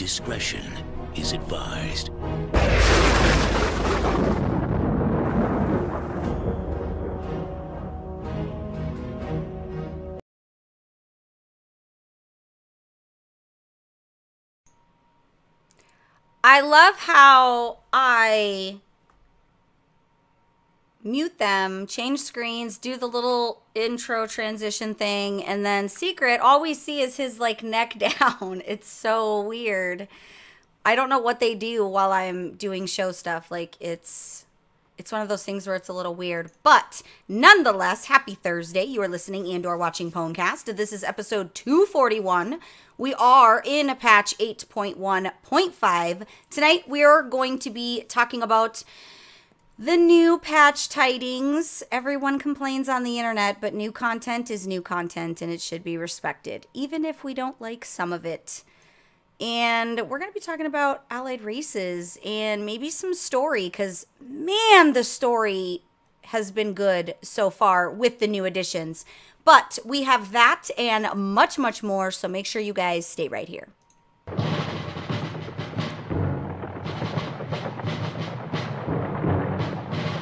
discretion is advised. I love how I mute them, change screens, do the little intro transition thing, and then Secret, all we see is his like neck down. It's so weird. I don't know what they do while I'm doing show stuff. Like it's one of those things where it's a little weird. But nonetheless, happy Thursday. You are listening and or watching Pwnecast. This is episode 241. We are in patch 8.1.5. Tonight we are going to be talking about the new patch tidings. Everyone complains on the internet, but new content is new content and it should be respected, even if we don't like some of it. And we're going to be talking about Allied Races and maybe some story, because, man, the story has been good so far with the new additions. But we have that and much, much more, so make sure you guys stay right here.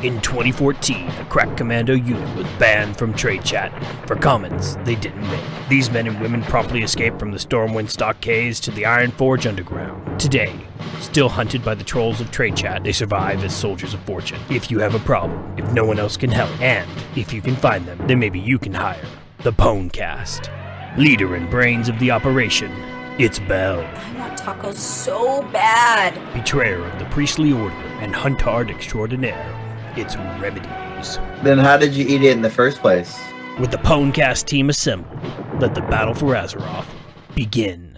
In 2014, a crack commando unit was banned from trade chat for comments they didn't make. These men and women promptly escaped from the Stormwind stockades to the Ironforge underground. Today, still hunted by the trolls of trade chat, they survive as soldiers of fortune. If you have a problem, if no one else can help, and if you can find them, then maybe you can hire the Pwnecast. Leader and brains of the operation, it's Belle. I want tacos so bad. Betrayer of the priestly order and huntard extraordinaire, it's Remedies. Then how did you eat it in the first place? With the Pwnecast team assembled, let the battle for Azeroth begin.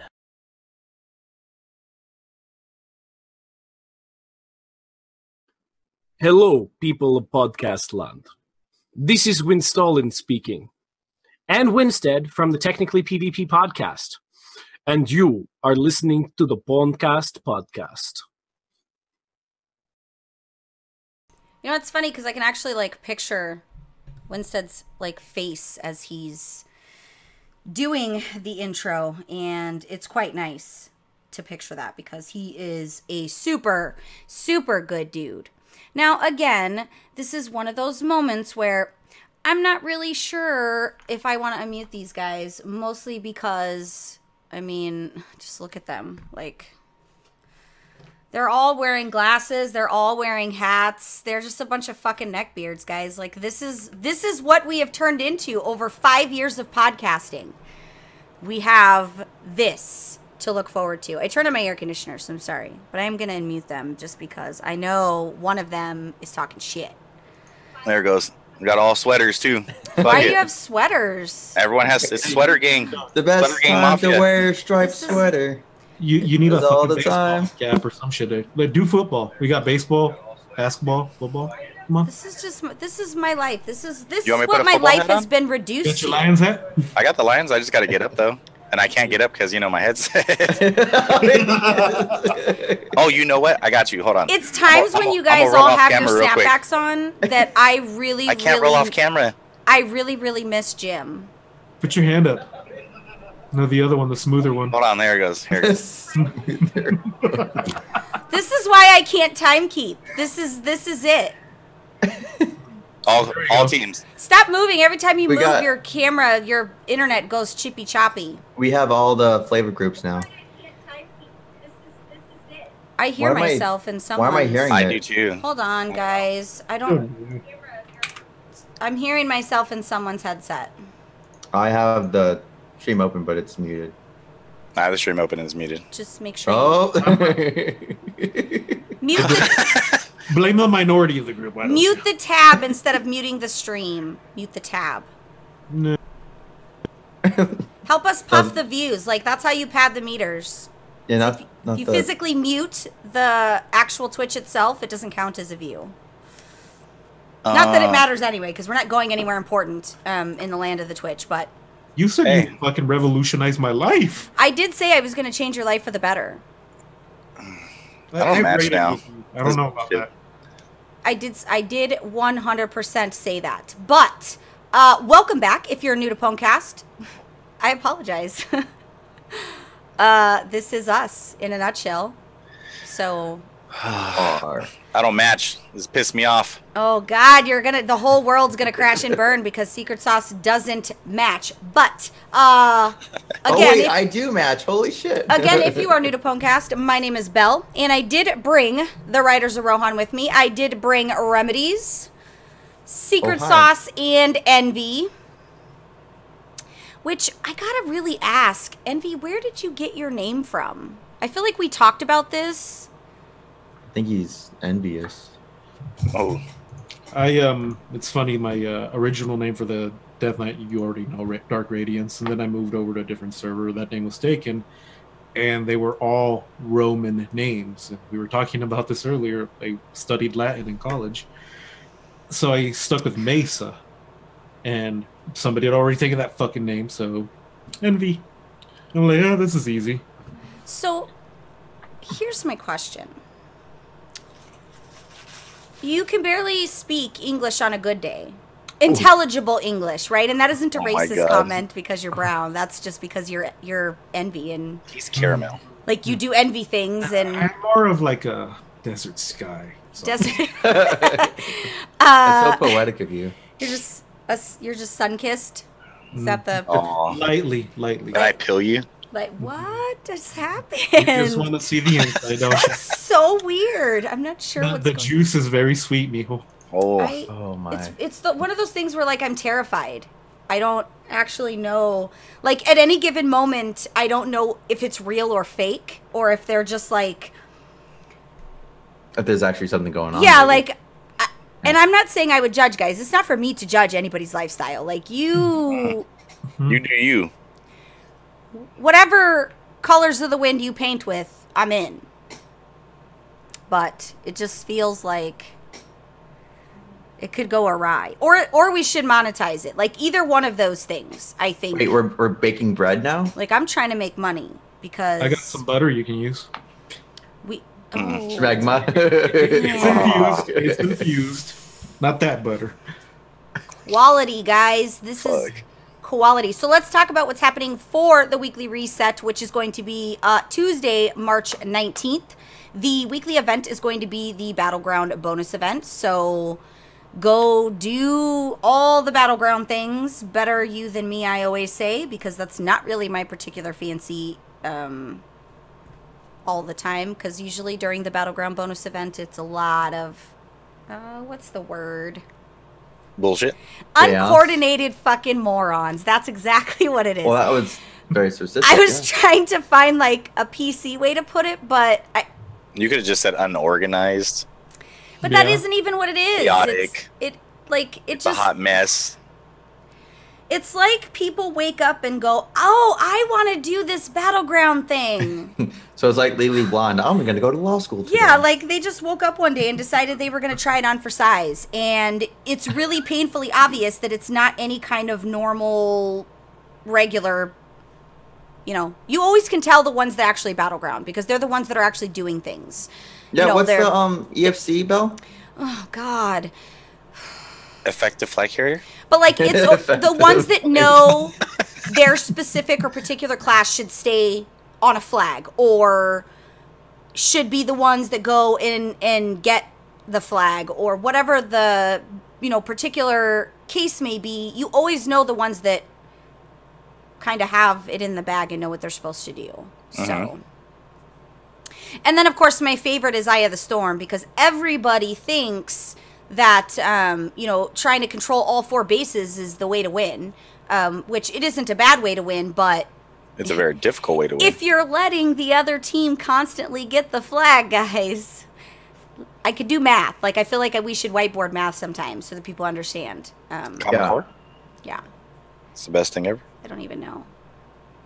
Hello, people of podcast land. This is Winstalin speaking, and Winstead from the Technically PvP podcast, and you are listening to the Pwnecast podcast. You know, it's funny because I can actually like picture Winstead's like face as he's doing the intro, and it's quite nice to picture that because he is a super, super good dude. Now, again, this is one of those moments where I'm not really sure if I want to unmute these guys, mostly because, I mean, just look at them, like... They're all wearing glasses. They're all wearing hats. They're just a bunch of fucking neckbeards, guys. Like, this is what we have turned into over 5 years of podcasting. We have this to look forward to. I turned on my air conditioner, so I'm sorry. But I am going to unmute them just because I know one of them is talking shit. There it goes. We got all sweaters, too. Why do you have sweaters? Everyone has... It's sweater gang. The best Sweater gang time mafia. to wear a striped sweater. You need a all fucking the time. baseball cap or some shit. Like, do football. We got baseball, basketball, football. Come on. This is my life. This is You want me to what put a my football life hat has on? been reduced Got your to. Lions hat? I got the Lions. I just got to get up, though. And I can't get up because, you know, my headset. Oh, you know what? I got you. Hold on. It's times when you I'm gonna guys roll all off have your camera real quick. snapbacks on that I really, I can't roll off camera. I really, really miss Jim. Put your hand up. No, the other one, the smoother one. Hold on. There it goes. Here it goes. This is why I can't time keep. This is it. All teams. Stop moving. Every time you We move got- your camera, your internet goes chippy choppy. We have all the flavor groups now. I hear Why am I- myself in someone's... Why am I hearing I it? do, too. Hold on, guys. I'm hearing myself in someone's headset. I have the stream open, but it's muted. Nah, the stream open is muted. Just make sure Oh. mute the, Blame the minority of the group. Why don't mute the tab instead of muting the stream. Mute the tab. No. Help us puff the views. Like, that's how you pad the meters. Yeah, If not you the... physically mute the actual Twitch itself, it doesn't count as a view. Not that it matters anyway, because we're not going anywhere important in the land of the Twitch, but... You said Hey. you fucking revolutionized my life. I did say I was going to change your life for the better. I don't match rated now. you. I don't know about that. I did 100% say that. But, welcome back if you're new to Pwnecast. I apologize. this is us in a nutshell. So, R. I don't match. This pissed me off. oh God, the whole world's gonna crash and burn because Secret Sauce doesn't match. But, Oh again, wait, I do match. Holy shit. again, if you are new to Pwnecast, my name is Belle, and I did bring the Riders of Rohan with me. I did bring Remedies, Secret Oh, hi. Sauce, and Envy. Which I gotta really ask, Envy, where did you get your name from? I feel like we talked about this. I think he's envious. Oh, It's funny. My original name for the Death Knight, you already know, Dark Radiance, and then I moved over to a different server. That name was taken, and they were all Roman names. And we were talking about this earlier. I studied Latin in college, so I stuck with Mesa, and somebody had already taken that fucking name, so Envy. I'm like, this is easy. So, here's my question. You can barely speak English on a good day. Intelligible English, right? And that isn't a Oh my racist God. comment because you're brown. That's just because you're Envy and he's caramel. like you do envy things and I'm more of like a desert sky. So. desert. That's so poetic of you. You're just sun-kissed. Is that the Aw. Lightly. Can I pill you? like what just happened? You just want to see the inside, don't you? That's so weird. I'm not sure The, what's the going juice is very sweet, mijo. Oh, I- Oh my. It's one of those things where like I'm terrified. I don't actually know. Like at any given moment, I don't know if it's real or fake, or if they're just like If there's actually something going on. yeah, maybe. like. And I'm not saying I would judge, guys. It's not for me to judge anybody's lifestyle. Like you, you do you. whatever colors of the wind you paint with, I'm in. But it just feels like it could go awry, or we should monetize it. Like either one of those things, I think. Wait, we're baking bread now? Like I'm trying to make money because I got some butter you can use. we. Schmegma. It's infused. It's infused. Not that butter. Quality, guys. This is Fuck. quality. So let's talk about what's happening for the weekly reset, which is going to be Tuesday, March 19th. The weekly event is going to be the Battleground bonus event. So go do all the Battleground things. Better you than me, I always say, because that's not really my particular fancy all the time. Because usually during the Battleground bonus event, it's a lot of, what's the word? Bullshit. Chaos. Uncoordinated fucking morons. That's exactly what it is. Well, that was very specific. I was yeah. trying to find like a PC way to put it, but You could have just said unorganized. that Yeah. isn't even what it is. Chaotic. It's A just hot mess. it's like people wake up and go, "Oh, I want to do this Battleground thing." So it's like Legally Blonde. I'm going to go to law school today. Yeah, like they just woke up one day and decided they were going to try it on for size, and it's really painfully obvious that it's not any kind of normal regular. You always can tell the ones that actually Battleground because they're the ones that are actually doing things. Yeah, what's they're- the EFC, Bell? Oh God. Effective flag carrier. But like it's the ones that know their specific or particular class should stay on a flag or should be the ones that go in and get the flag or whatever the particular case may be. You always know the ones that kind of have it in the bag and know what they're supposed to do. So and then of course my favorite is Eye of the Storm because everybody thinks that trying to control all four bases is the way to win, which it isn't a bad way to win, but It's a very difficult way to win. if you're letting the other team constantly get the flag, guys, I could do math. Like I feel like we should whiteboard math sometimes so that people understand. Common Yeah. Core. Yeah, It's the best thing ever. I don't even know.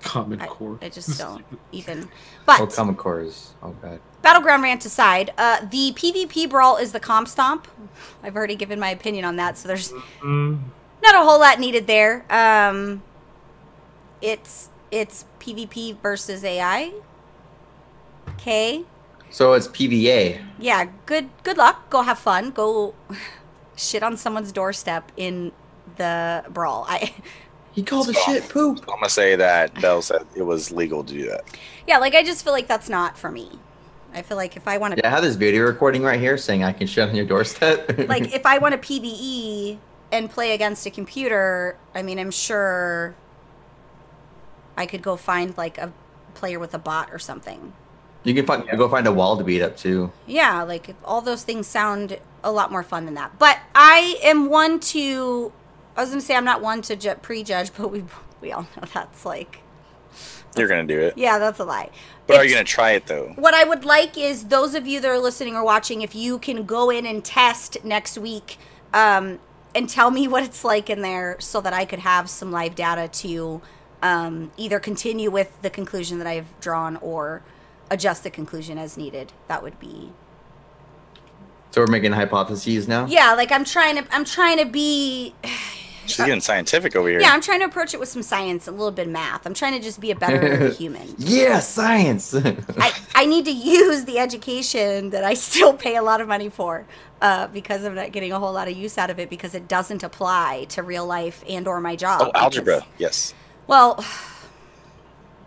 Common Core. I just don't even. Oh, But Common Core is all bad. Battleground rant aside, the PvP brawl is the comp stomp. I've already given my opinion on that, so there's not a whole lot needed there. It's PvP versus AI. Okay. So it's PVA. Yeah, good luck. Go have fun. Go shit on someone's doorstep in the brawl. He called the So, shit poop. I'm gonna say that Bell said it was legal to do that. Yeah, like I just feel like that's not for me. I feel like if I want to, Yeah, I have this video recording right here saying I can shit on your doorstep. like if I want to PvE and play against a computer, I mean, I'm sure I could go find like a player with a bot or something. You can go find a wall to beat up too. Yeah, like all those things sound a lot more fun than that. But I am one to, I was going to say I'm not one to prejudge, but we all know that's like, You're gonna do it. yeah, that's a lie. But are If- you gonna try it though? What I would like is those of you that are listening or watching, if you can go in and test next week and tell me what it's like in there so that I could have some live data to either continue with the conclusion that I've drawn or adjust the conclusion as needed. That would be... So we're making hypotheses now. Yeah, like I'm trying to be... She's getting scientific over here. Yeah, I'm trying to approach it with some science, a little bit of math. I'm trying to just be a better human. Yeah, science. I need to use the education that I still pay a lot of money for because I'm not getting a whole lot of use out of it because it doesn't apply to real life and or my job. Oh, algebra. Because- Yes. well,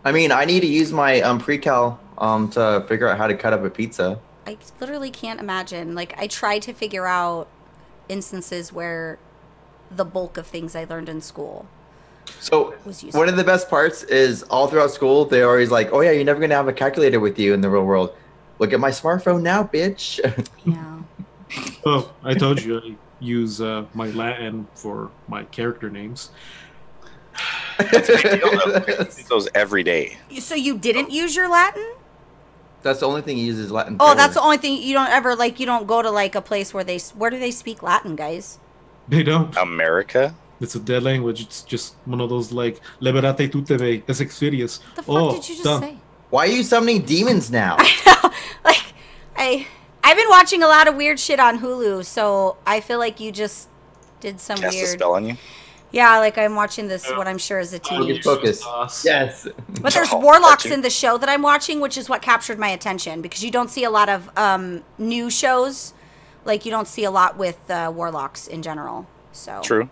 I mean, I need to use my pre-cal to figure out how to cut up a pizza. I literally can't imagine. Like, I try to figure out instances where the bulk of things I learned in school So was useful. one of the best parts is all throughout school, they're always like, oh yeah, you're never going to have a calculator with you in the real world. Look at my smartphone now, bitch. Yeah. Oh, I told you I use my Latin for my character names. Use those every day. So you didn't use your Latin? That's the only thing he uses Latin Oh, for. that's the only thing you don't ever, like, you don't go to, like, a place where where do they speak Latin, guys? They don't. America? It's a dead language. It's just one of those like liberate tu te ve, es experience. The fuck did you just done. say? Why are you summoning demons now? Like, I've been watching a lot of weird shit on Hulu, so I feel like you just did some Cast a weird... spell on you? Yeah, like I'm watching this, what I'm sure is a teen. Focus. Yes. But there's Oh, warlocks gotcha. in the show that I'm watching, which is what captured my attention, because you don't see a lot of new shows. Like, you don't see a lot with warlocks in general. So True.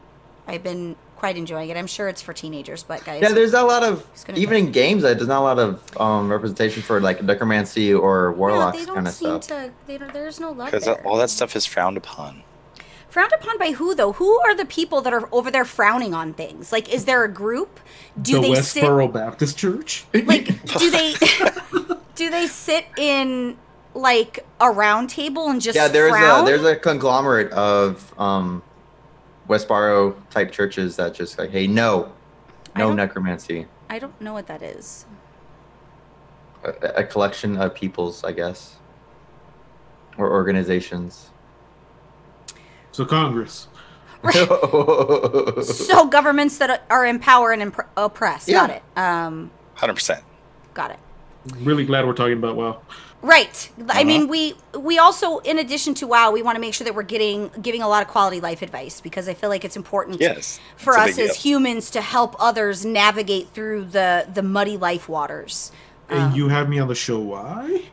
I've been quite enjoying it. I'm sure it's for teenagers, but guys... Yeah, there's not a lot of, It's gonna even be- in games, there's not a lot of representation for like necromancy or yeah, warlocks they don't kind of seem stuff. to... There's no love Because there. all that stuff is frowned upon. Frowned upon by who, though? Who are the people that are over there frowning on things? Like, is there a group? Do The they sit... Westboro Baptist Church. Like, do they... do they sit in, like, a round table and just Yeah, frown? there's a conglomerate of Westboro type churches that just like, hey, no I don't- necromancy. I don't know what that is. A collection of peoples, I guess, or organizations. So Congress. So governments that are in power and oppress. Yeah. Got it. 100%. Got it. Really glad we're talking about WoW. Right. I mean, we also, in addition to WoW, we want to make sure that we're giving a lot of quality life advice, because I feel like it's important Yes. for It's a us big as deal. humans to help others navigate through the muddy life waters. And you have me on the show. Why?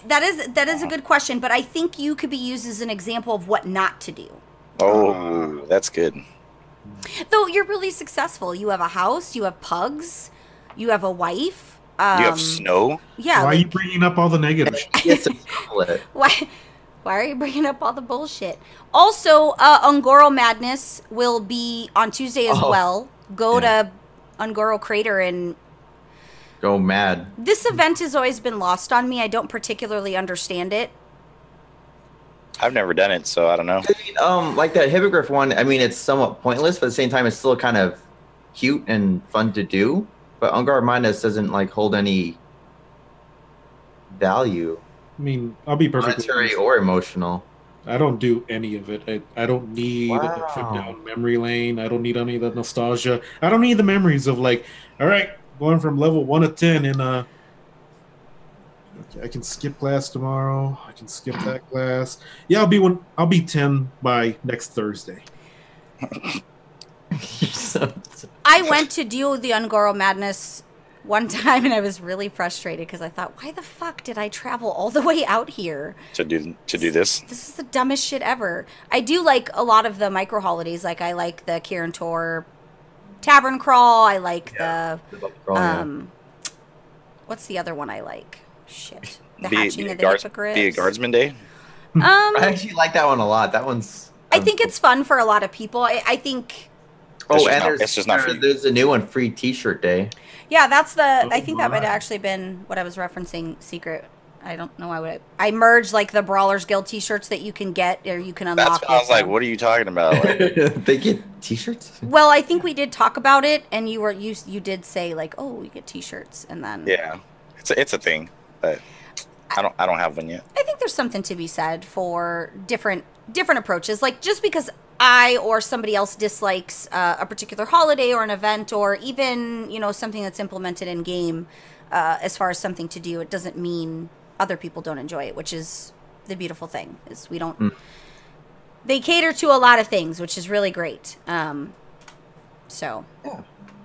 That is a good question, but I think you could be used as an example of what not to do. Oh, that's good. Though you're really successful. You have a house, you have pugs, you have a wife. You have snow? Yeah. Why are you like, bringing up all the negative? Yes, to couple it. why are you bringing up all the bullshit? Also, Ungoro Madness will be on Tuesday as Oh, well. Go yeah. to Ungoro Crater, and Go mad. this event has always been lost on me. I don't particularly understand it. I've never done it, so I don't know. I mean, like that hippogriff one. I mean, it's somewhat pointless, but at the same time, it's still kind of cute and fun to do. But Ungar Madness doesn't like hold any value, I mean, I'll be perfectly monetary honest. or emotional. I don't do any of it. I don't need a trip Wow. down memory lane. I don't need any of the nostalgia. I don't need the memories of like, all right, going from level 1 to 10 in okay, I can skip class tomorrow. I can skip that class. Yeah, I'll be 10 by next Thursday. I went to do the Ungoro Madness one time, and I was really frustrated because I thought, why the fuck did I travel all the way out here? To do this. This is the dumbest shit ever. I do like a lot of the micro holidays. Like, I like the Kirin Tor Tavern Crawl. I like the Bubble Crawl, yeah. what's the other one I like? Shit. The Be Hatching a of the guards- Hippogriffs. Be a Guardsman Day. I actually like that one a lot. That one's. I think it's fun for a lot of people. I think, It's just not for you. there's a new one, free T-shirt day. yeah, that's the. I think that might my. have actually been what I was referencing. Secret. I don't know. I merged like the Brawlers Guild T-shirts that you can get or you can unlock. That's what I was with like, them. what are you talking about? Like, They get T-shirts. Well, I think we did talk about it, and you did say like, oh, we get T-shirts, and then yeah, it's a thing, but I don't have one yet. I think there's something to be said for different approaches. Like just because I or somebody else dislikes a particular holiday or an event or even something that's implemented in game as far as something to do, it doesn't mean other people don't enjoy it, which is the beautiful thing. Is we don't. They cater to a lot of things, which is really great. So,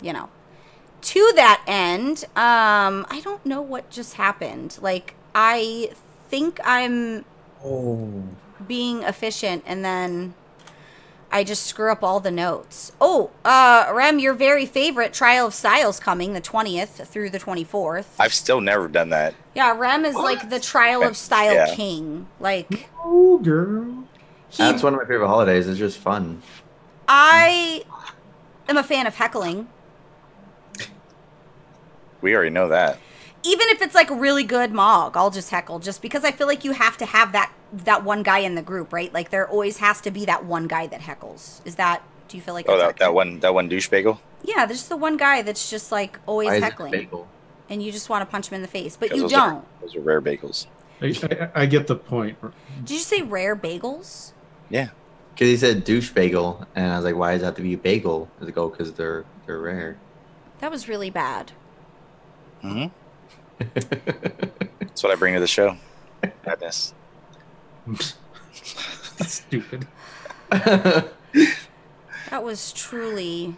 Yeah. To that end, I don't know what just happened. Like, I think I'm being efficient, and then I just screw up all the notes. Oh, Rem, your very favorite Trial of Styles coming the 20th through the 24th. I've still never done that. Yeah, Rem is like the Trial of Style Yeah. king. Like, Oh, girl. That's one of my favorite holidays. It's just fun. I am a fan of heckling. We already know that. Even if it's like really good Mog, I'll just heckle just because I feel like you have to have that one guy in the group, right? Like there always has to be that one guy that heckles. Do you feel like Oh, it's that one douche bagel. Yeah, there's the one guy that's just like always Why is it heckling. bagel? And you just want to punch him in the face, but 'Cause you those don't. Those are rare bagels. I get the point. Did you say rare bagels? Yeah. Because he said douche bagel, and I was like, why does it have to be a bagel? I was like, oh, because they're rare. That was really bad. hmm That's what I bring to the show. Madness. Stupid. That was truly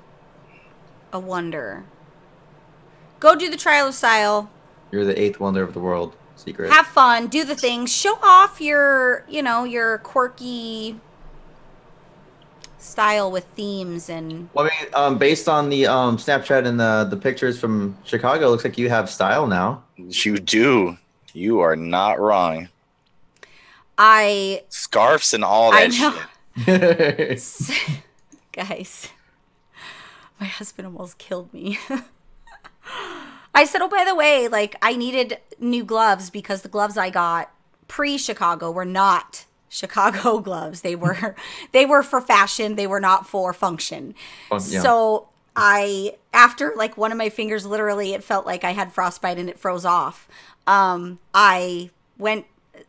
a wonder. Go do the Trial of Style. You're the eighth wonder of the world. Secret. Have fun. Do the things. Show off your quirky style with themes and. Well, I mean, based on the Snapchat and the pictures from Chicago, it looks like you have style now. You do. You are not wrong. Scarves and all I that know. shit. Guys, my husband almost killed me. I said, oh, by the way, like I needed new gloves because the gloves I got pre-Chicago were not Chicago gloves. They were for fashion. They were not for function. Oh, yeah. So after like one of my fingers, literally, it felt like I had frostbite and it froze off. I went.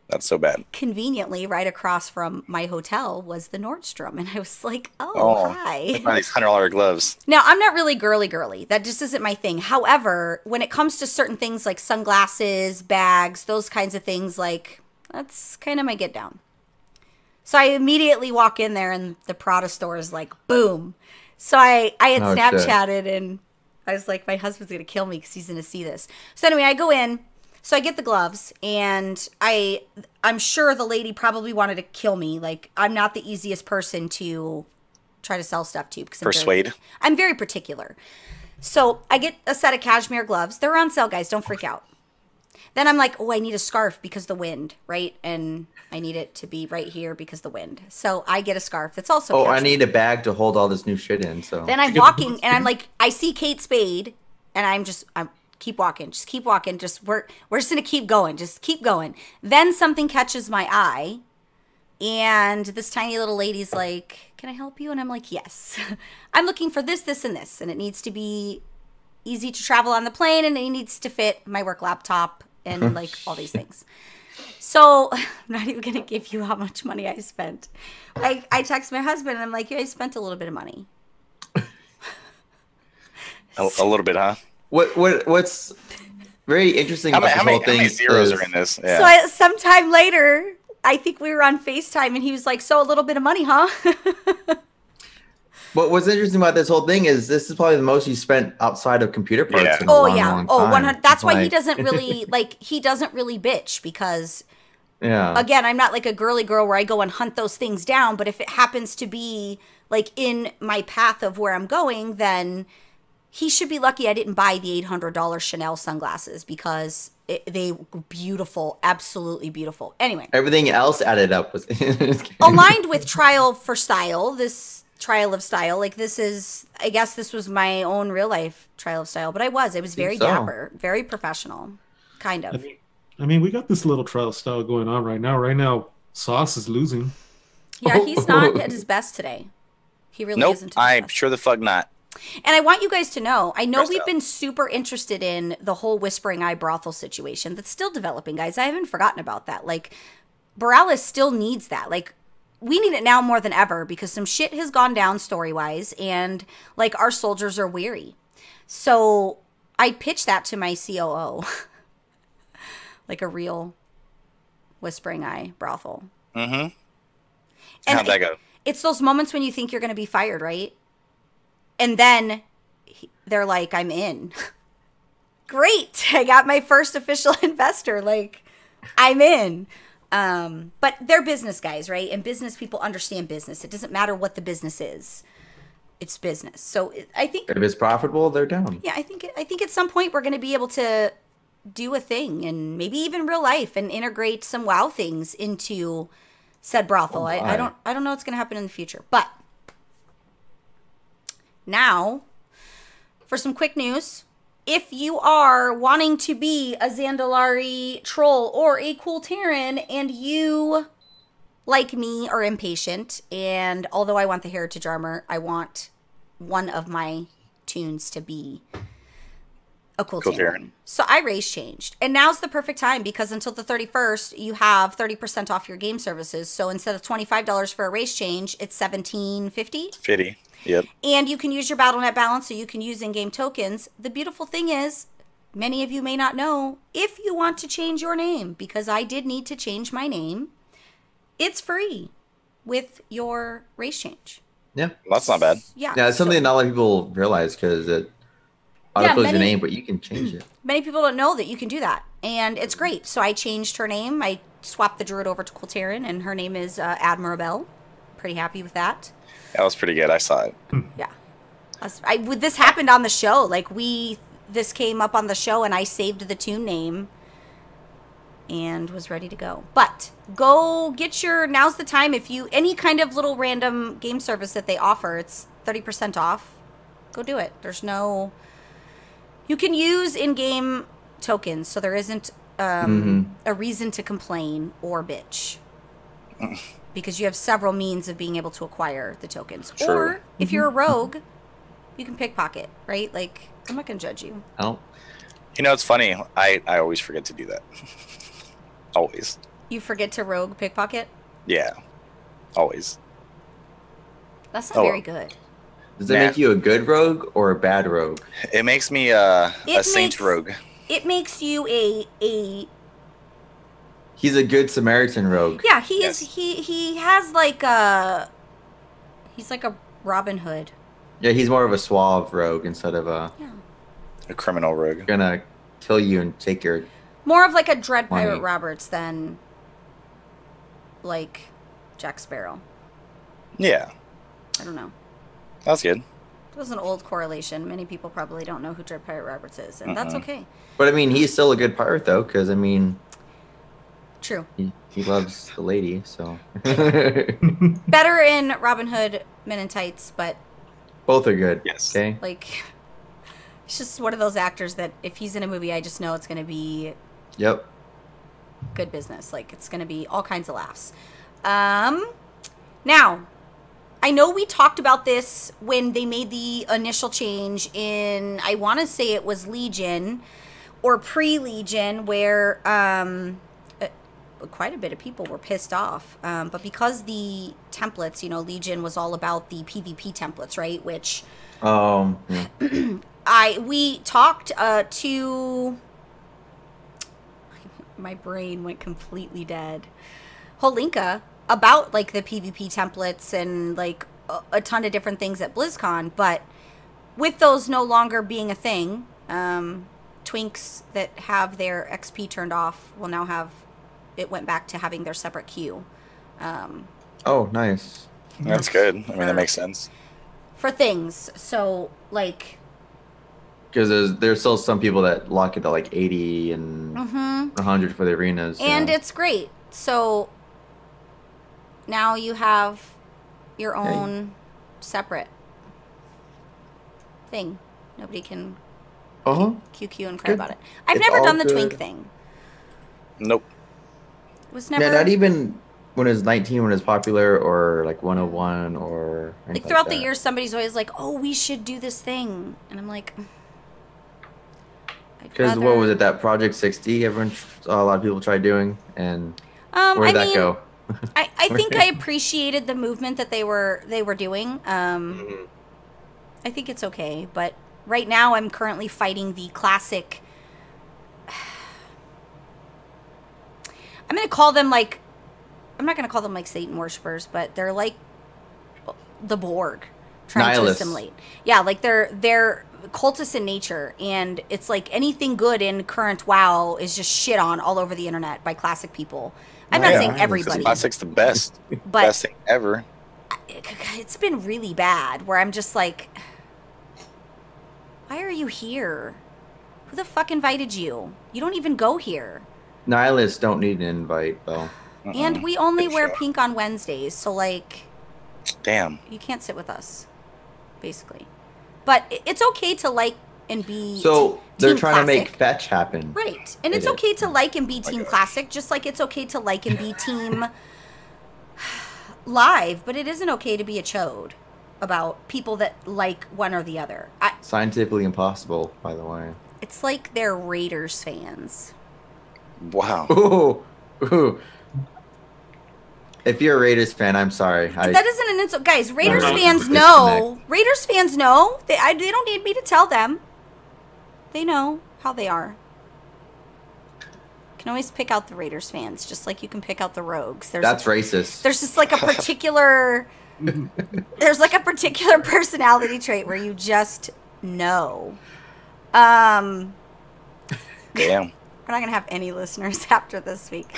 That's so bad. Conveniently, right across from my hotel was the Nordstrom, and I was like, "Oh, hi!" Buy these $100 gloves. Now, I'm not really girly. That just isn't my thing. However, when it comes to certain things like sunglasses, bags, those kinds of things, like that's kind of my get down. So I immediately walk in there, and the Prada store is like, boom. So I had Snapchatted, and I was like, my husband's gonna kill me because he's gonna see this. So anyway, I go in. So I get the gloves, and I'm sure the lady probably wanted to kill me. Like, I'm not the easiest person to try to sell stuff to. Because Persuade. I'm very particular. So I get a set of cashmere gloves. They're on sale, guys. Don't freak out. Then I'm like, oh, I need a scarf because the wind, right? And I need it to be right here because the wind. So I get a scarf that's also Oh, cashmere. I need a bag to hold all this new shit in. So Then I'm walking, and I'm like, I see Kate Spade, and I'm keep walking. Just keep walking. We're just going to keep going. Just keep going. Then something catches my eye, and this tiny little lady's like, can I help you? And I'm like, yes. I'm looking for this, this, and this, and it needs to be easy to travel on the plane, and it needs to fit my work laptop and like all these things. So I'm not even going to give you how much money I spent. Like, I text my husband, and I'm like, yeah, I spent a little bit of money. A little bit, huh? What's very interesting How about this whole many thing zeros is are in this? Yeah. So sometime later, I think we were on FaceTime, and he was like, so a little bit of money, huh? what's interesting about this whole thing is this is probably the most you spent outside of computer parts. Yeah. In a long, long time. 100. That's why he Like- doesn't really he doesn't really bitch because Yeah. again, I'm not like a girly girl where I go and hunt those things down, but if it happens to be like in my path of where I'm going, then he should be lucky I didn't buy the $800 Chanel sunglasses because they were beautiful, absolutely beautiful. Anyway, Everything else added up was aligned with Trial for Style, this Trial of Style, like this is, I guess this was my own real life Trial of Style, but I was very dapper, very professional, kind of. I mean, we got this little trial style going on right now. Right now, Sauce is losing. Yeah, he's not at his best today. He really Nope, isn't. At his I'm best. sure the fuck not. And I want you guys to know, I know Rest we've out. been super interested in the whole Whispering Eye brothel situation that's still developing, guys. I haven't forgotten about that. Like, Borealis still needs that. Like, we need it now more than ever because some shit has gone down story-wise and, like, our soldiers are weary. So I pitched that to my COO. Like a real Whispering Eye brothel. Mm-hmm. And How'd that go? It's those moments when you think you're going to be fired, right? And then they're like, I'm in. Great. I got my first official investor. Like, I'm in. But they're business guys, right? And business people understand business. It doesn't matter what the business is. It's business. So I think, If it's profitable, they're down. yeah, I think at some point we're going to be able to do a thing and maybe even real life and integrate some WoW things into said brothel. Oh, I don't know what's going to happen in the future, but now for some quick news. If you are wanting to be a Zandalari troll or a cool Terran and you, like me, are impatient, and although I want the heritage armor, I want one of my tunes to be a cool Terran. So I race changed. And now's the perfect time because until the 31st, you have 30% off your game services. So instead of $25 for a race change, it's $17.50. 50. Yep. And you can use your BattleNet balance, so you can use in-game tokens. The beautiful thing is, many of you may not know, if you want to change your name, because I did need to change my name, it's free with your race change. Yeah. Well, that's not bad. Yeah. Yeah, it's something so not a lot of people realize because it autofills your many- name, but you can change it. many people don't know that you can do that, and it's great. So I changed her name. I swapped the druid over to Cool Terran, and her name is Admirabelle. Pretty happy with that. That was pretty good. I saw it. Yeah. This happened on the show. Like, this came up on the show, and I saved the tune name and was ready to go. But go get now's the time. If you, any kind of little random game service that they offer, it's 30% off. Go do it. You can use in-game tokens, so there isn't a reason to complain or bitch. Because you have several means of being able to acquire the tokens. True. Or if you're a rogue, you can pickpocket, right? Like, I'm not going to judge you. Oh, You know, it's funny. I always forget to do that. Always. You forget to rogue pickpocket? Yeah. Always. That's not Oh, very good. does it Nah. make you a good rogue or a bad rogue? It makes me a It Saint makes- Rogue. It makes you a He's a good Samaritan rogue. yeah, he Yes. is he has like he's like a Robin Hood. Yeah, he's more of a suave rogue instead of a Yeah. A criminal rogue. gonna kill you and take your. More of like a Dread Pirate Right. Roberts than like Jack Sparrow. Yeah. I don't know. That's good. It was an old correlation. Many people probably don't know who Dread Pirate Roberts is, and that's okay. But I mean, he's still a good pirate though, because I mean, True. he loves the lady, so Better in Robin Hood, Men in Tights, but both are good. Yes. Okay. like, it's just one of those actors that if he's in a movie, I just know it's going to be Yep. good business. Like, it's going to be all kinds of laughs. Now, I know we talked about this when they made the initial change in, I want to say it was Legion or pre-Legion, where quite a bit of people were pissed off. But because the templates, Legion was all about the PvP templates, right? Which Yeah. we talked to, my brain went completely dead, Holinka, about like the PvP templates and like a ton of different things at BlizzCon, but with those no longer being a thing, twinks that have their XP turned off will now have, it went back to having their separate queue. Oh, nice. That's good. I mean, that makes sense. For things. So, like... Because there's still some people that lock it to like 80 and 100 for the arenas. And it's great. So, now you have your own separate thing. Nobody can QQ and cry about it. I've never done the twink thing. Nope. It was never... Yeah, not even when it was 19, when it was popular, or like 101, or... Like, throughout the years, somebody's always like, oh, we should do this thing. And I'm like... Because what was it, that Project 60 a lot of people tried doing, and where did that go? I think I appreciated the movement that they were doing. I think it's okay, but right now I'm currently fighting the classic... I'm going to call them like... I'm not going to call them like Satan worshippers, but they're like the Borg trying Nihilists. to assimilate. Yeah, like they're cultists in nature, and it's like anything good in current WoW is just shit on all over the internet by classic people. I'm not saying everybody. Classic's the best. But best thing ever. It's been really bad where I'm just like, why are you here? Who the fuck invited you? You don't even go here. Nihilists don't need an invite, though. And we only wear pink on Wednesdays, so like... Damn. You can't sit with us, basically. But it's okay to like and be So they're Team trying Classic. to make fetch happen. Right. And it's okay to like and be Team Classic, just like it's okay to like and be Team Live, but it isn't okay to be a chode about people that like one or the other. Scientifically impossible, by the way. It's like they're Raiders fans. Wow. Ooh. If you're a Raiders fan, I'm sorry. That isn't an insult. Guys, Raiders No, fans disconnect. know. Raiders fans know. They don't need me to tell them. They know how they are. You can always pick out the Raiders fans, just like you can pick out the Rogues. That's racist. There's just like a particular... there's like a particular personality trait where you just know. Damn. We're not going to have any listeners after this week.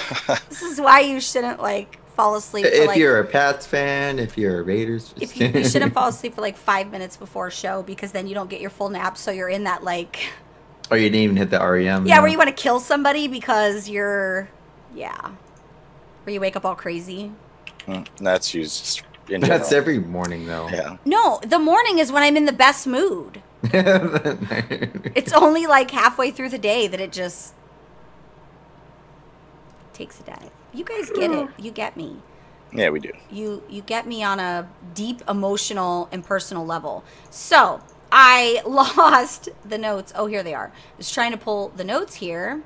This is why you shouldn't, like, fall asleep for, If like... you're a Pats fan, if you're a Raiders fan... You shouldn't fall asleep for, like, 5 minutes before a show, because then you don't get your full nap, so you're in that, like... Or you didn't even hit the REM. Yeah, where you want to kill somebody because you're... Yeah. Where you wake up all crazy. That's used in That's general. every morning, though. Yeah. No, the morning is when I'm in the best mood. It's only, like, halfway through the day that it just... takes a dive. You guys get it. You get me. Yeah, we do. You get me on a deep emotional and personal level. So I lost the notes. Oh, here they are. I was trying to pull the notes here.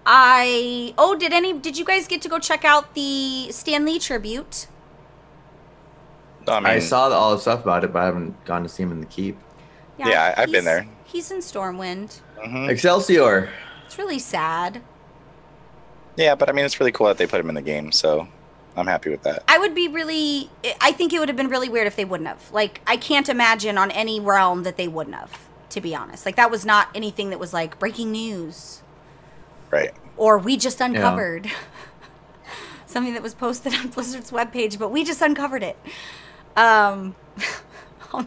Did you guys get to go check out the Stan Lee tribute? I mean, I saw all the stuff about it, but I haven't gone to see him in the Keep. Yeah, I've been there. He's in Stormwind. Excelsior! It's really sad. Yeah, but I mean, it's really cool that they put him in the game, so I'm happy with that. I think it would have been really weird if they wouldn't have. Like, I can't imagine on any realm that they wouldn't have, to be honest. Like, that was not anything that was like, breaking news. Right. Or we just uncovered. Something that was posted on Blizzard's webpage, but we just uncovered it. I'll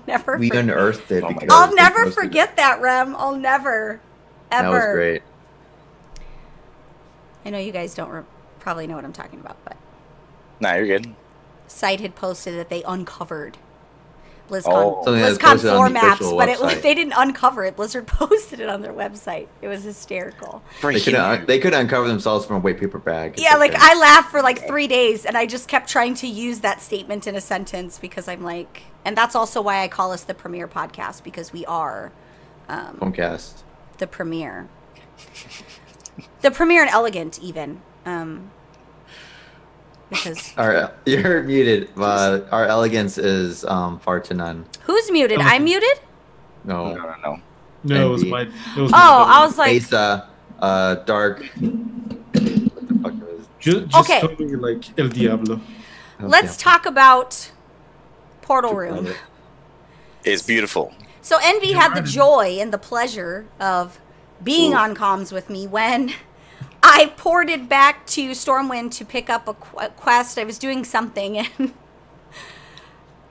never We forget. unearthed it. because I'll they never posted it. forget that, Rem. I'll never, ever. That was great. I know you guys don't probably know what I'm talking about, but Nah, you're good. site had posted that they uncovered BlizzCon, Oh. Something that's BlizzCon posted on floor the maps, official but website. they didn't uncover it. Blizzard posted it on their website. It was hysterical. They could uncover themselves from a white paper bag. It's Yeah, like okay. I laughed for like 3 days, and I just kept trying to use that statement in a sentence because I'm like, and that's also why I call us the Premier Podcast, because we are Homecast. the Premier. The Premier and Elegant, even. Because You're muted. Our elegance is far to none. who's muted? I'm muted? No. No. No, it was NB. my. It was Oh, I was like, Mesa, Dark. What the fuck was it? just Okay. call me like El Diablo. let's talk about Portal Room. It's beautiful. So Envy had the joy and the pleasure of being on comms with me when I ported back to Stormwind to pick up a quest. I was doing something, and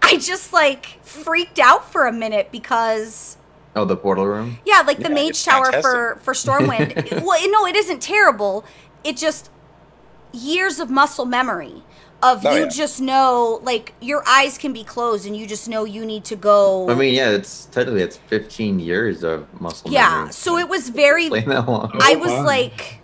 I just, like, freaked out for a minute because... Oh, the portal room? Yeah, like the Yeah, mage it's tower fantastic. for Stormwind. Well, no, it isn't terrible. It just... Years of muscle memory. Of Oh, you yeah. just know, like, your eyes can be closed and you just know you need to go... I mean, yeah, it's 15 years of muscle yeah, memory. so it was very... Playing that long. I Oh, was fun. like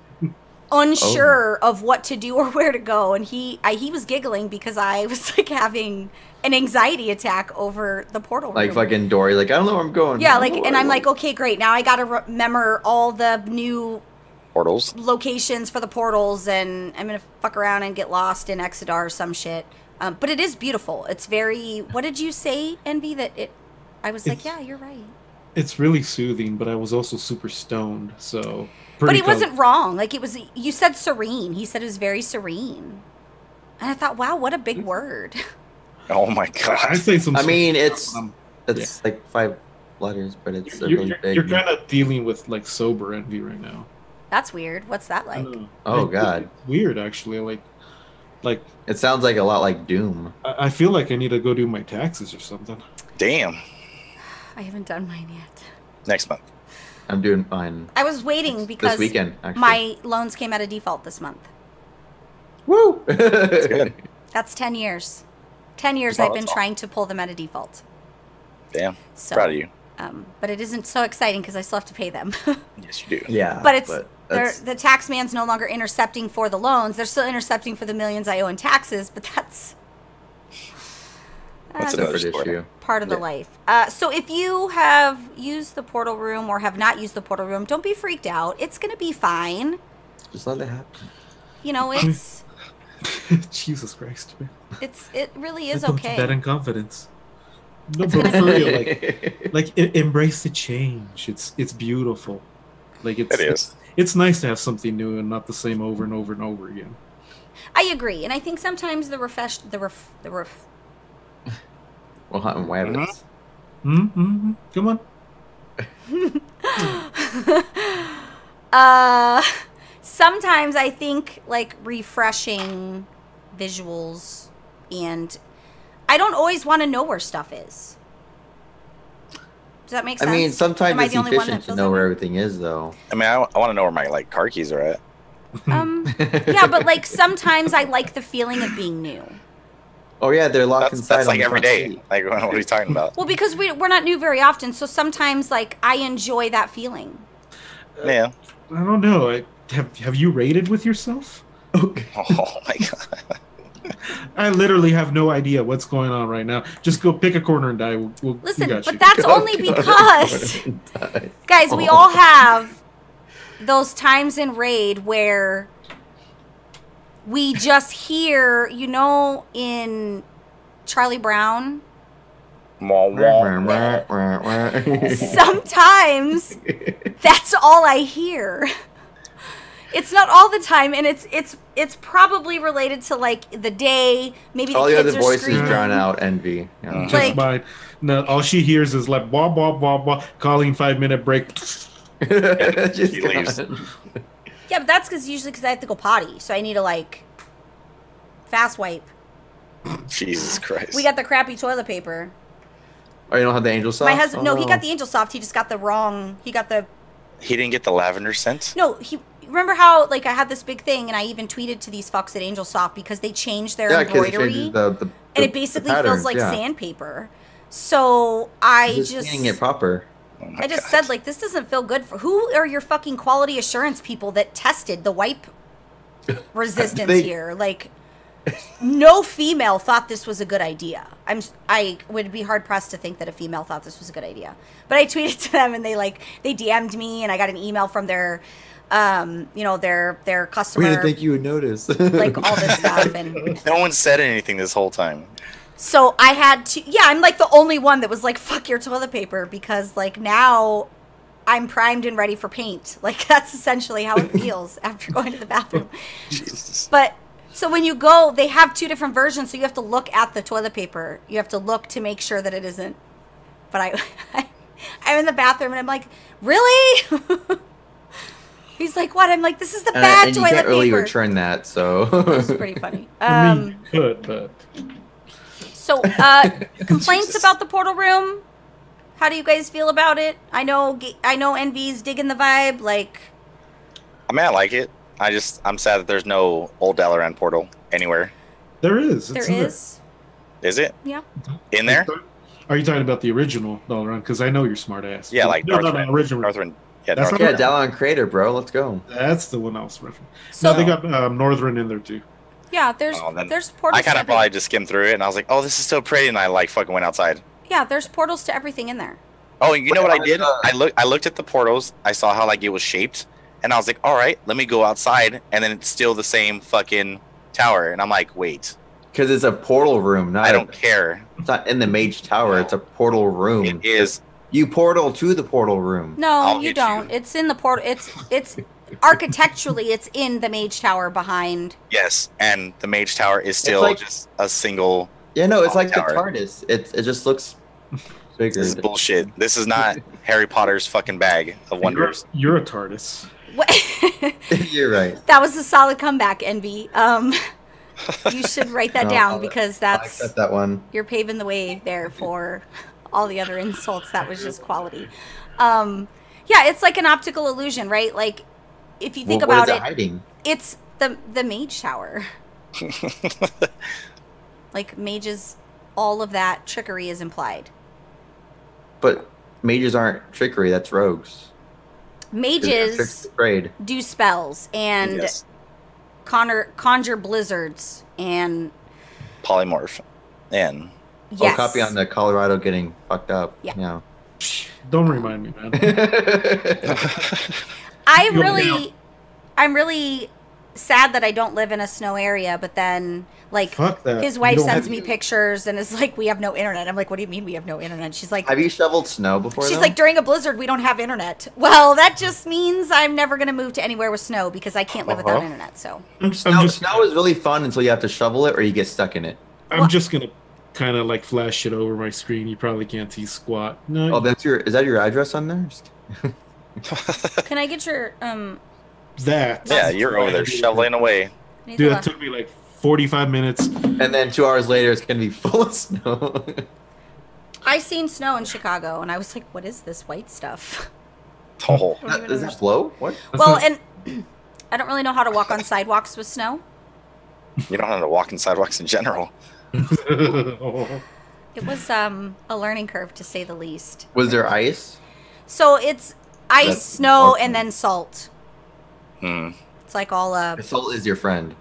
unsure of what to do or where to go, and he was giggling because I was like having an anxiety attack over the portal room. Like fucking Dory, like, I don't know where I'm going. Yeah, I don't like, know where and I'm like, going. okay, great. Now I gotta remember all the new Portals. locations for the portals, and I'm gonna fuck around and get lost in Exodar or some shit. But it is beautiful. It's very. What did you say, Envy? That it. I was like, It's- yeah, you're right. It's really soothing, but I was also super stoned, so. But pretty he wasn't wrong. Like, it was. You said serene. He said it was very serene. And I thought, wow, what a big word. Oh my I god. say some. I mean, it's Um, like 5 letters, but it's a you're, really you're, big. you're kind of dealing with like sober envy right now. That's weird. What's that I like? don't know. Oh, It's God. weird actually. Like It sounds like a lot like Doom. I feel like I need to go do my taxes or something. Damn. I haven't done mine yet. Next month. I'm doing fine. I was waiting because This weekend, actually. my loans came out of default this month. Woo! good. That's 10 years. 10 years Oh, I've been that's trying to pull them out of default. Damn. So, Proud of you. But it isn't so exciting because I still have to pay them. Yes, you do. Yeah. but it's that's- the tax man's no longer intercepting for the loans. They're still intercepting for the millions I owe in taxes, but that's That's a another separate story. issue. part of the Yeah. life. So if you have used the portal room or have not used the portal room, don't be freaked out. It's going to be fine. Just let it happen. You know, it's Jesus Christ, man. it really I is don't do that okay. in confidence. No, It's but gonna for be- real, like embrace the change. It's beautiful. Like It is. It's nice to have something new and not the same over and over and over again. I agree, and I think sometimes the Well, hunting rabbits. Mm-hmm. Come on. Sometimes I think like refreshing visuals, and I don't always want to know where stuff is. Does that make I sense? mean, sometimes Am I it's the only one that efficient to feels know that where way? everything is, though. I mean, I want to know where my like car keys are at. Yeah, but like sometimes I like the feeling of being new. Oh yeah, they're locked inside. That's on like the every front day. seat. Like, what are you talking about? Well, because we're not new very often, so sometimes like I enjoy that feeling. Yeah. I don't know. Have you rated with yourself? Okay. Oh my god. I literally have no idea what's going on right now. Just go pick a corner and die. We Listen, got but you. that's Go, only go, because. die. Guys, we Oh. all have those times in Raid where we just hear, you know, in Charlie Brown, Wah, wah. sometimes that's all I hear. It's not all the time, and it's probably related to like the day. Maybe the All the kids other are voices screaming. drown out envy. Yeah. Mhm. Just like- mine. No, all she hears is like blah blah blah blah. Calling 5-minute break. Just He leaves. gone. Yeah, but that's usually because I have to go potty, so I need to like fast wipe. Jesus Christ. We got the crappy toilet paper. Oh, you don't have the angel sauce? My husband, no, he Oh. got the Angel Soft. He just got the wrong. He got the He didn't get the lavender scent. no. He remember how like I had this big thing, and I even tweeted to these fucks at Angel Soft because they changed their Yeah, 'cause it embroidery, changes the and it basically feels patterns, like yeah. sandpaper. So I Just just eating it proper. Oh my I just God. said like this doesn't feel good for. Who are your fucking quality assurance people that tested the wipe resistance They- here? Like. No female thought this was a good idea. I would be hard pressed to think that a female thought this was a good idea. But I tweeted to them, and they DM'd me, and I got an email from their, their We customer, didn't think you would notice. like all this stuff, and No one said anything this whole time. so I had to. Yeah, I'm like the only one that was like, "Fuck your toilet paper," because like now I'm primed and ready for paint. Like that's essentially how it feels after going to the bathroom. Jesus. But so when you go, they have two different versions, so you have to look at the toilet paper. You have to look to make sure that it isn't. But I'm in the bathroom and I'm like, really? He's like, what? I'm like, this is the And bad you toilet can't really paper. return that, so. It's pretty funny. I mean, you could, but So, complaints Jesus. about the portal room? How do you guys feel about it? I know Envy's digging the vibe. Like, I mean, I like it. I'm sad that there's no old Dalaran portal anywhere. there is. there It's in is. Is it Yeah. in there? Are you talking about the original Dalaran? Because I know you're smart ass. Yeah, like no, Northrend. original. Northrend. Yeah, That's Northrend. not- Yeah, Dallon Crater, bro. Let's go. That's the one I was referring. So, No, they got Northern in there too. yeah, there's Oh, then there's portals. I kind to of probably just skimmed through it, and I was like, "Oh, this is so pretty," and I like fucking went outside. yeah, there's portals to everything in there. Oh, and you know what I Wait, did? I looked at the portals. I saw how like it was shaped, and I was like, "All right, let me go outside," and then it's still the same fucking tower, and I'm like, "Wait, Because it's a portal room, not I don't care. it's not in the mage tower, it's a portal room. It is You portal to the portal room. No, I'll you hit don't. you. It's in the portal. It's architecturally, it's in the mage tower behind. yes," and the mage tower is still like- just a single. Yeah, no, it's like Tower. the TARDIS. It just looks bigger. This is bullshit. This is not Harry Potter's fucking bag of wonders. You're a TARDIS. What- You're right. that was a solid comeback, Envy. You should write that No, down I'll- because I that's accept that one. you're paving the way there for all the other insults. That was just quality. Yeah, it's like an optical illusion, right? Like if you think Well, what about is it, hiding? it's the mage tower. Like mages, all of that trickery is implied. But mages aren't trickery. That's rogues. Mages Afraid. do spells and Yes. conjure blizzards and Polymorph. And yes. Oh, copy on the Colorado getting fucked up. Yeah. Yeah. Don't remind me, man. I'm really sad that I don't live in a snow area, but then like Fuck that. his wife You don't sends have- me pictures and is like, we have no internet. I'm like, what do you mean we have no internet? She's like, Have you shoveled snow before? she's though? like, during a blizzard, we don't have internet. Well, that just means I'm never going to move to anywhere with snow because I can't live without Uh-huh. internet. So I'm Snow, just, snow is really fun until you have to shovel it or you get stuck in it. I'm just gonna kind of like flash it over my screen. You probably can't see squat. No, Oh, is that your address on there? can I get your, that. yeah, you're over there shoveling away. need Dude, to- that took me like 45 minutes. And then 2 hours later, it's gonna be full of snow. I seen snow in Chicago and I was like, what is this white stuff? Oh, I don't even Does that understand. blow? What? Well, and I don't really know how to walk on sidewalks with snow. you don't have to walk in sidewalks in general. Oh. It was a learning curve to say the least. Was there ice? So it's ice, That's snow, awesome. and then salt. Hmm. It's like all Salt is your friend.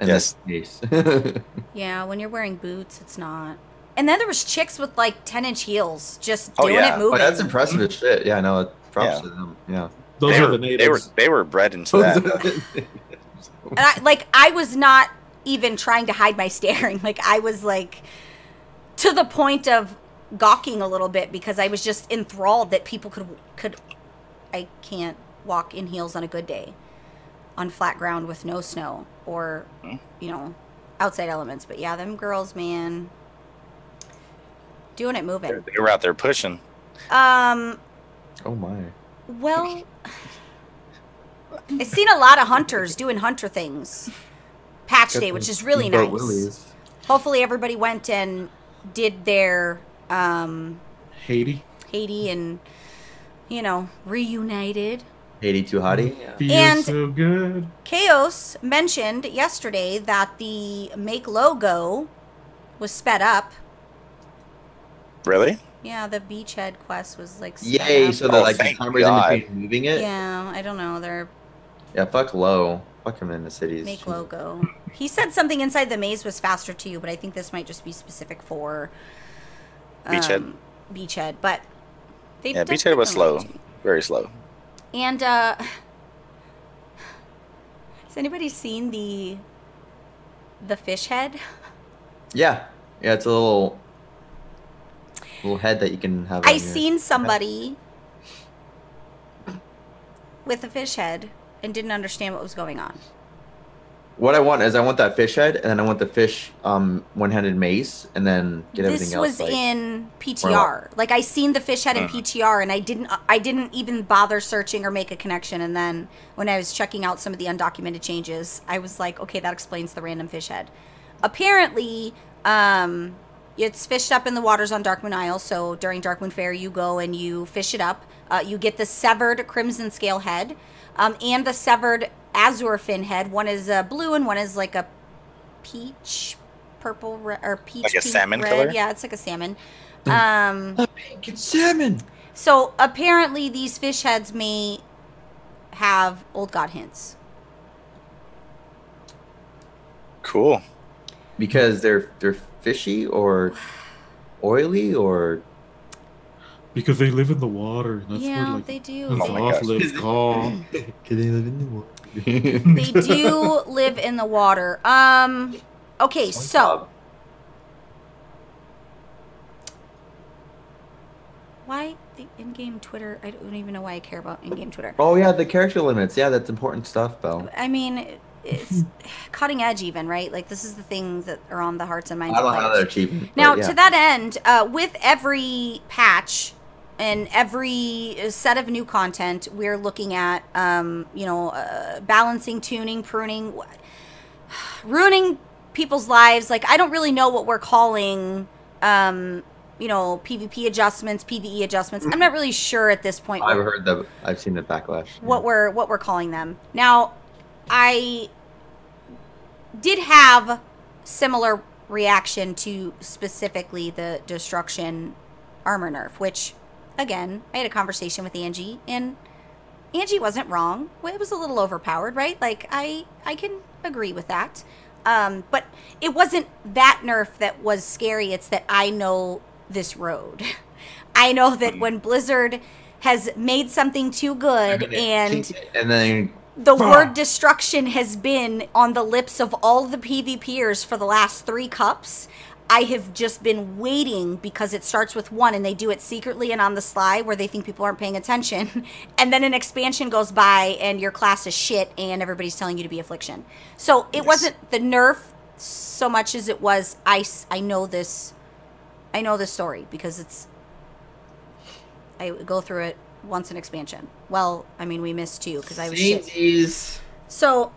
In Yes. this case. yeah, when you're wearing boots, it's not. And then there was chicks with like 10-inch heels just Oh, doing yeah. it Oh, moving. that's impressive as shit. Yeah, no, props Yeah. to them. Yeah. Those They are were, the natives. they were bred into that. And I was not even trying to hide my staring. Like I was like to the point of gawking a little bit because I was just enthralled that people could I can't walk in heels on a good day on flat ground with no snow or you know outside elements. But yeah, them girls, man, doing it moving. They were out there pushing. Oh my. Well, I've seen a lot of hunters doing hunter things. Patch day, which is really Boat nice. Willies. Hopefully everybody went and did their Haiti. Haiti and, you know, reunited. Haiti too hottie. Yeah. Feels And- so good. Chaos mentioned yesterday that the Make logo was sped up. Really? Yeah, the beachhead quest was like sped Yay! up. So the Oh, like the thank timers God. in between moving it. Yeah, I don't know. They're Yeah. Fuck low. Fuck him in the cities. Make logo. He said something inside the maze was faster too, but I think this might just be specific for Beachhead. Beachhead, but they Yeah, did Beachhead was slow. differently. Very slow. And has anybody seen the fish head? Yeah. Yeah. It's a little head that you can have. I on your- seen somebody with a fish head and didn't understand what was going on. What I want is I want that fish head, and then I want the fish one-handed mace, and then get everything else. This was in PTR. Like I seen the fish head in PTR, and I didn't even bother searching or make a connection. And then when I was checking out some of the undocumented changes, I was like, okay, that explains the random fish head. Apparently, it's fished up in the waters on Darkmoon Isle. So during Darkmoon Fair, you go and you fish it up. You get the severed Crimson Scale head, and the severed Azure fin head. One is blue and one is like a peach purple or peach like a pink salmon red. color. Yeah, it's like a salmon. A pink and salmon. So apparently these fish heads may have Old God hints. Cool. Because they're fishy or oily or Because they live in the water. That's Yeah, where, like, they do. the Oh my sloth gosh. lives. Oh. Can they live in the water? They do live in the water. Okay, so why the in-game Twitter? I don't even know why I care about in-game Twitter. Oh yeah, the character limits. Yeah, that's important stuff, Belle. I mean, it's cutting edge even, right? Like this is the things that are on the hearts and minds I of don't know how players. they're achieving. Now, yeah. to that end, with every patch and every set of new content, we're looking at, balancing, tuning, pruning, ruining people's lives. Like, I don't really know what we're calling, PvP adjustments, PvE adjustments. I'm not really sure at this point. I've heard that. I've seen the backlash. What we're calling them. Now, I did have similar reaction to specifically the destruction armor nerf, which again, I had a conversation with Angie, and Angie wasn't wrong. It was a little overpowered, right? Like I can agree with that. But it wasn't that nerf that was scary. It's that I know this road. I know that when Blizzard has made something too good and then the word destruction has been on the lips of all the PvPers for the last 3 cups, I have just been waiting because it starts with 1 and they do it secretly and on the sly where they think people aren't paying attention. And then an expansion goes by and your class is shit and everybody's telling you to be Affliction. So it wasn't the nerf so much as it was I know this story because I go through it once an expansion. Well, I mean, we missed 2 because I was shit. So,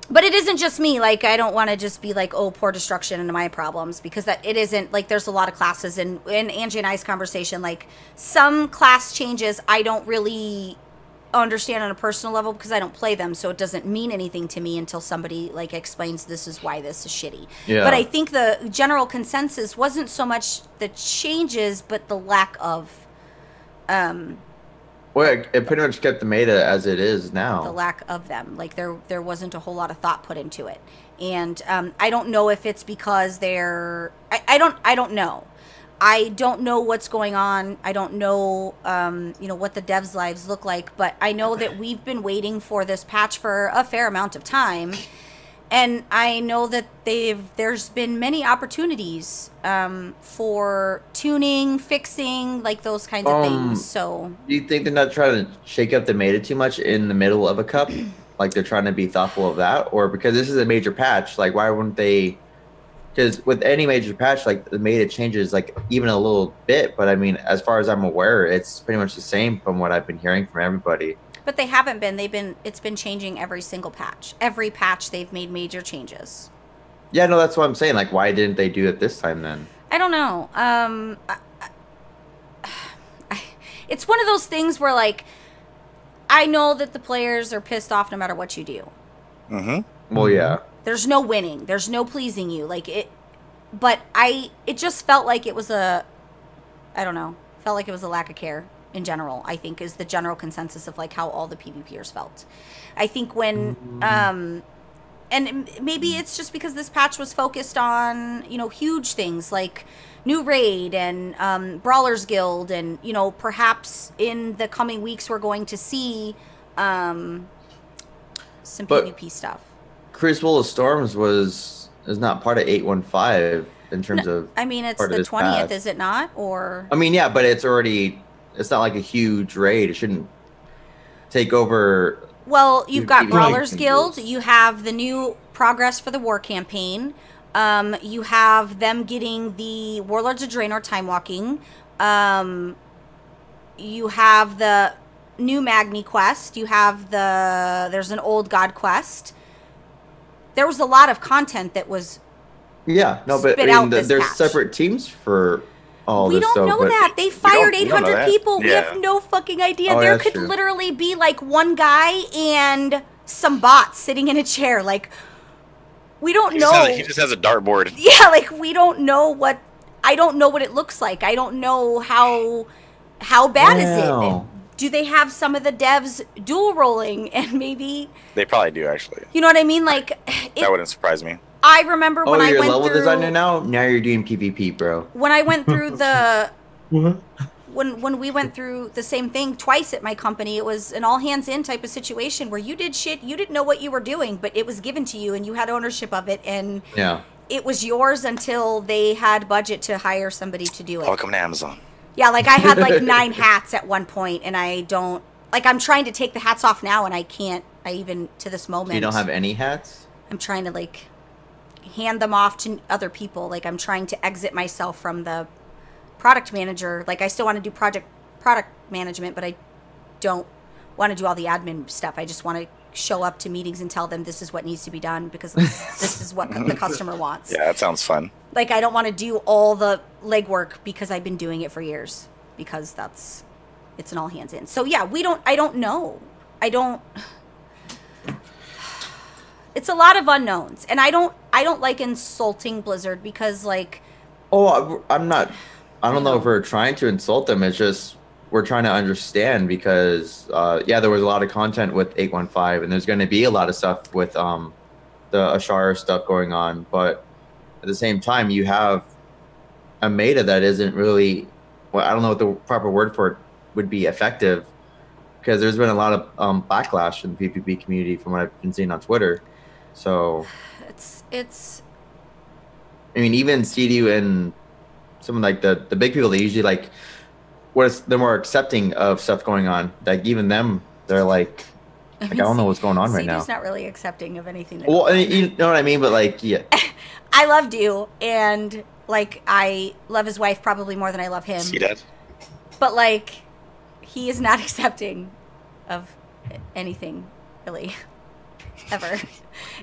but it isn't just me. Like, I don't want to just be like, oh, poor destruction and my problems, because it isn't. Like, there's a lot of classes, and in Angie and I's conversation, like, some class changes I don't really understand on a personal level because I don't play them, so it doesn't mean anything to me until somebody, like, explains this is why this is shitty. Yeah. But I think the general consensus wasn't so much the changes, but the lack of... Well, it pretty much kept the meta as it is now. The lack of them. Like, there wasn't a whole lot of thought put into it. And I don't know if it's because they're... I don't know. I don't know what's going on. I don't know, what the devs' lives look like. But I know that we've been waiting for this patch for a fair amount of time. And I know that there's been many opportunities for tuning, fixing, like those kinds of things. So, do you think they're not trying to shake up the meta too much in the middle of a cup? Like they're trying to be thoughtful of that, or because this is a major patch, like why wouldn't they? Because with any major patch, like the meta changes like even a little bit. But I mean, as far as I'm aware, it's pretty much the same from what I've been hearing from everybody. But they haven't been. It's been changing every single patch. Every patch they've made major changes. Yeah, no, that's what I'm saying. Like, why didn't they do it this time then? I don't know. It's one of those things where, like, I know that the players are pissed off no matter what you do. Mm-hmm. Well, yeah. There's no winning. There's no pleasing you. Like, but it just felt like it was I don't know, felt like it was a lack of care. In general, I think is the general consensus of like how all the PvPers felt. I think when, and maybe it's just because this patch was focused on, huge things like new raid and Brawlers Guild, and perhaps in the coming weeks we're going to see some PvP stuff. Crucible of Storms is not part of 815 in terms of. I mean, it's part of the this 20th, patch. is it not? Or I mean, yeah, but it's already. It's not like a huge raid. It shouldn't take over. well, you've got PvP Brawlers changes. Guild. You have the new progress for the war campaign. You have them getting the Warlords of Draenor time walking. You have the new Magni quest. You have there's an old god quest. There was a lot of content that was Yeah, no, but spit I out mean, this there's patch. separate teams for all We this don't stuff. know but that. They fired we don't know 800 that. people. We Yeah. have no fucking idea. Oh, There that's could true. literally be like one guy and some bots sitting in a chair. Like, we don't know. He just has a dartboard. Yeah, like we don't know what. I don't know what it looks like. I don't know how bad is it. Wow. Do they have some of the devs dual rolling and maybe They probably do, actually. you know what I mean? Like, That wouldn't surprise me. I remember Oh, when I you're a went level through designer now? Now you're doing PvP, bro. when I went through the What? when we went through the same thing twice at my company. It was an all hands in type of situation where you did shit, you didn't know what you were doing, but it was given to you and you had ownership of it, and Yeah. it was yours until they had budget to hire somebody to do it. Welcome to Amazon. Yeah, like I had like 9 hats at one point, and I don't like. I'm trying to take the hats off now, and I can't. I even to this moment. You don't have any hats? I'm trying to like hand them off to other people. Like I'm trying to exit myself from the product manager. Like I still want to do product management, but I don't want to do all the admin stuff. I just want to show up to meetings and tell them this is what needs to be done because this is what the customer wants. Yeah, that sounds fun. Like I don't want to do all the legwork because I've been doing it for years because it's an all hands in. So yeah, I don't know. It's a lot of unknowns, and I don't like insulting Blizzard because like Oh, I'm not. I don't know if we're trying to insult them. It's just we're trying to understand because, yeah, there was a lot of content with 815, and there's going to be a lot of stuff with the Ashara stuff going on. But at the same time, you have a meta that isn't really. Well, I don't know what the proper word for it would be effective because there's been a lot of backlash in the PvP community from what I've been seeing on Twitter. So it's. I mean, even CDU and some like the big people, they usually like they're more accepting of stuff going on. Like even them, they're like I don't know what's going on right now. CDU's not really accepting of anything. That Well, I mean, you know what I mean, but like, yeah, I loved you, and like I love his wife probably more than I love him. See that? But like, he is not accepting of anything really, ever,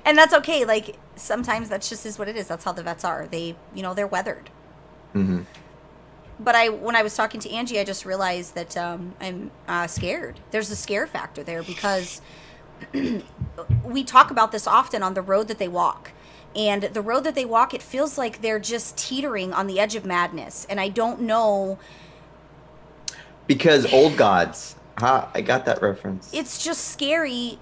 and that's okay. Like sometimes that's just is what it is. That's how the vets are. They, they're weathered. hmm But when I was talking to Angie, I just realized that I'm scared. There's a scare factor there because we talk about this often on the road that they walk. And the road that they walk, it feels like they're just teetering on the edge of madness. And I don't know. because old gods. I got that reference. It's just scary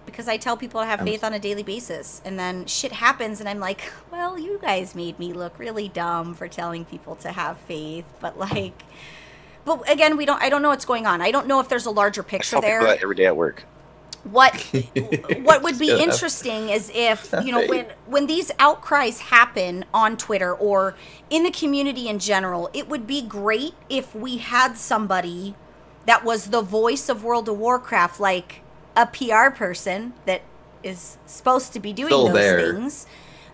because I tell people to have faith on a daily basis. And then shit happens and I'm like, well, you guys made me look really dumb for telling people to have faith. But like, but again, I don't know what's going on. I don't know if there's a larger I picture tell people there. that every day at work. What would be interesting is if, when these outcries happen on Twitter or in the community in general, it would be great if we had somebody that was the voice of World of Warcraft, like a PR person that is supposed to be doing Still those there. things,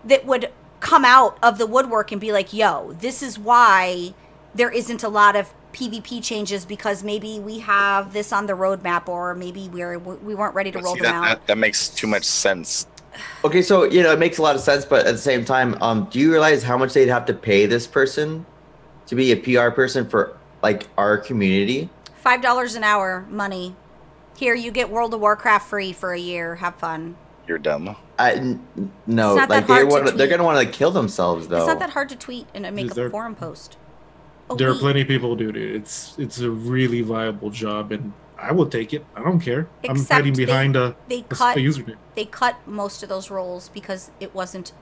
that would come out of the woodwork and be like, yo, this is why there isn't a lot of PvP changes because maybe we have this on the roadmap or maybe we weren't ready to roll See, them out. that makes too much sense. Okay, so it makes a lot of sense, but at the same time, do you realize how much they'd have to pay this person to be a PR person for like our community? $5 an hour, money. Here, you get World of Warcraft free for a year. Have fun. You're dumb. No, It's not that like hard to they're tweet. gonna want to kill themselves though. It's not that hard to tweet and make Is a there- forum post. Oh, There are wait. plenty of people who do it. It's a really viable job, and I will take it. I don't care. I'm Except hiding behind a they cut username. they cut most of those roles because it wasn't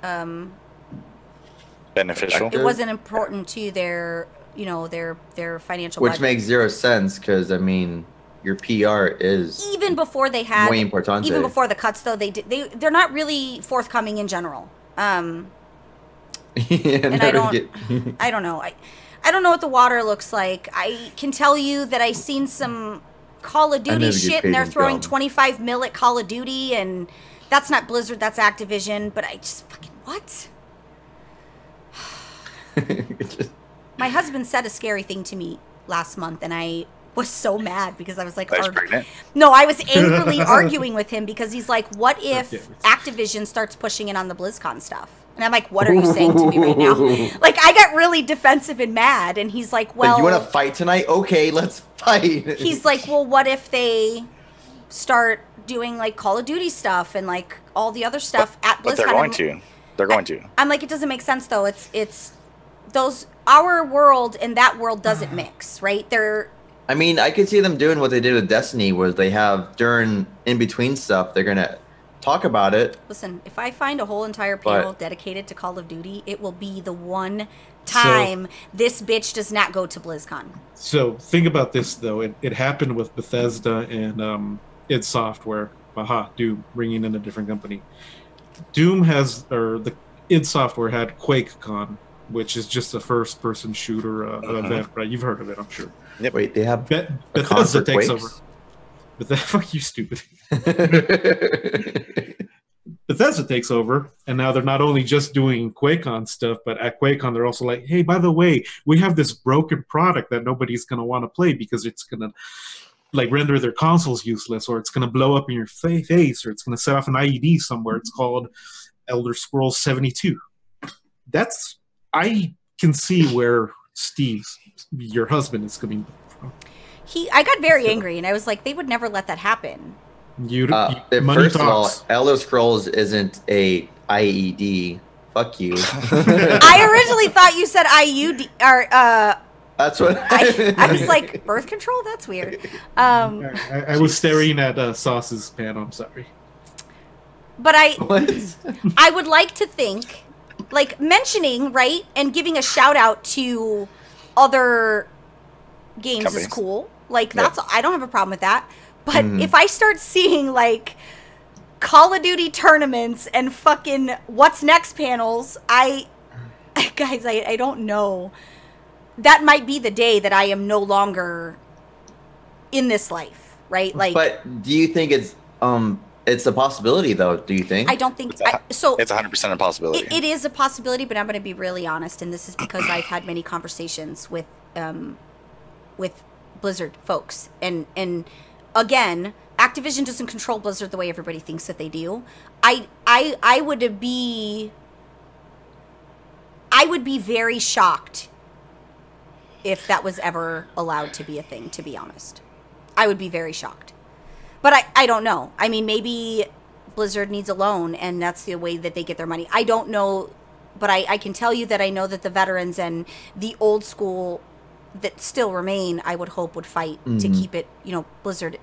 Beneficial. it wasn't important to their their financial Which budget. makes zero sense because I mean your PR is Even before they had muy importante. even before the cuts though they're not really forthcoming in general. and I don't- I don't know. I don't know what the water looks like. I can tell you that I seen some Call of Duty never get shit paid and they're in throwing film. 25 mil at Call of Duty and That's not Blizzard, that's Activision, but I just fucking, what? My husband said a scary thing to me last month, and I was so mad because I was like, I was pregnant. no, I was angrily arguing with him because he's like, what if Activision starts pushing in on the BlizzCon stuff? And I'm like, what are you saying to me right now? Like, I got really defensive and mad, and he's like, well... you want to fight tonight? Okay, let's fight. He's like, well, what if they start doing, like, Call of Duty stuff and, like, all the other stuff at BlizzCon? But they're going to. They're going to. I'm like, it doesn't make sense, though. It's those... Our world and that world doesn't mix, right? They're... I mean, I could see them doing what they did with Destiny, where they have, during in-between stuff, they're going to talk about it. Listen, if I find a whole entire panel dedicated to Call of Duty, it will be the one time this bitch does not go to BlizzCon. So think about this, though. It happened with Bethesda and id Software. Aha, Doom, bringing in a different company. Doom has, or the id Software had QuakeCon, which is just a first-person shooter event, right? You've heard of it, I'm sure. Yep. Wait, they have Bethesda takes over. Fuck you, stupid. Bethesda takes over, and now they're not only just doing QuakeCon stuff, but at QuakeCon they're also like, hey, by the way, we have this broken product that nobody's going to want to play because it's going to like render their consoles useless, or it's going to blow up in your face, or it's going to set off an IED somewhere. It's called Elder Scrolls 72. I can see where Steve's, your husband, is coming from. I got very angry, and I was like, they would never let that happen. First of all, Elder Scrolls isn't a IED. Fuck you. I originally thought you said IUD, or that's what I was like, birth control? That's weird. I was staring at Sauce's panel. I'm sorry. But I would like to think, like, mentioning, right, and giving a shout out to other games companies is cool. Like, that's I don't have a problem with that. But if I start seeing, like, Call of Duty tournaments and fucking what's next panels, guys, I don't know. That might be the day that I am no longer in this life, right? Like, but do you think it's a possibility, though? Do you think? I don't think so. It's 100% a possibility. It is a possibility, but I'm going to be really honest, and this is because I've had many conversations with Blizzard folks, and again, Activision doesn't control Blizzard the way everybody thinks that they do. I would be very shocked if that was ever allowed to be a thing, to be honest. I would be very shocked. But I don't know. I mean, maybe Blizzard needs a loan, and that's the way that they get their money. I don't know, but I can tell you that I know that the veterans and the old school that still remain, I would hope, would fight to keep it, Blizzard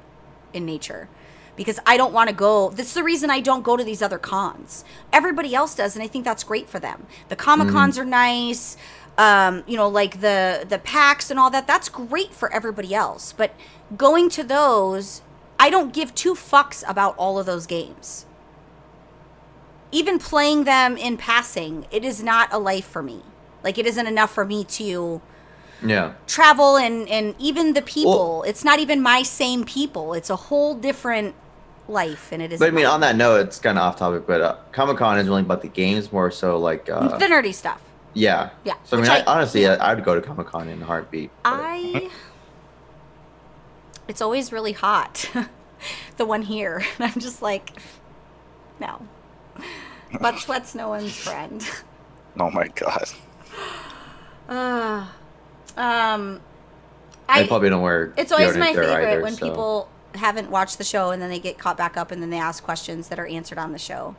in nature. Because I don't want to go. This is the reason I don't go to these other cons. Everybody else does, and I think that's great for them. The Comic-Cons are nice. Like the PAX and all that. That's great for everybody else. But going to those, I don't give two fucks about all of those games. Even playing them in passing, it is not a life for me. Like, it isn't enough for me to travel and even the people. It's not even my same people. It's a whole different life, and it is. But I mean, on that note, it's kind of off topic, but Comic-Con isn't really about the games, more so like the nerdy stuff. Yeah. So I mean, honestly, I'd go to Comic-Con in a heartbeat. It's always really hot. The one here, and I'm just like, no. Butt sweat's no one's friend. Oh my god. I probably don't wear. It's always my favorite when people haven't watched the show and then they get caught back up and then they ask questions that are answered on the show.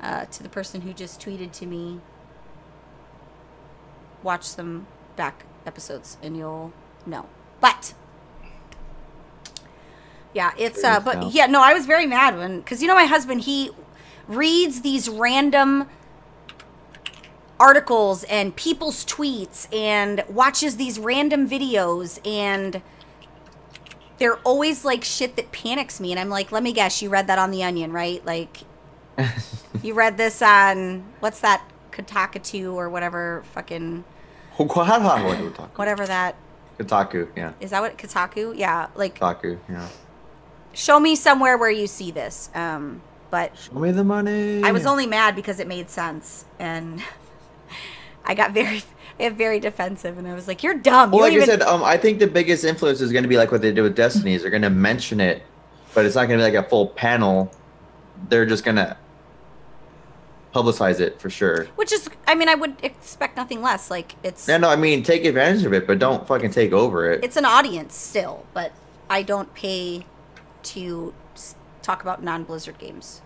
To the person who just tweeted to me, watch some back episodes and you'll know. But yeah, it's I was very mad because my husband, he reads these random articles and people's tweets and watches these random videos, and they're always like shit that panics me, and I'm like, let me guess, you read that on The Onion, right? Like, you read this on what's that, Kotaku or whatever fucking whatever that Kotaku, yeah. Is that what Kotaku? Yeah, like Kotaku, yeah. Show me somewhere where you see this. but Show me the money. I was only mad because it made sense, and I got very defensive, and I was like, "You're dumb." Well, You like don't I said, I think the biggest influence is going to be like what they did with Destiny. Is they're going to mention it, but it's not going to be like a full panel. They're just going to publicize it for sure. Which is, I mean, I would expect nothing less. Like, it's Yeah, no, I mean, take advantage of it, but don't fucking take over it. it's an audience still, but I don't pay to talk about non-Blizzard games.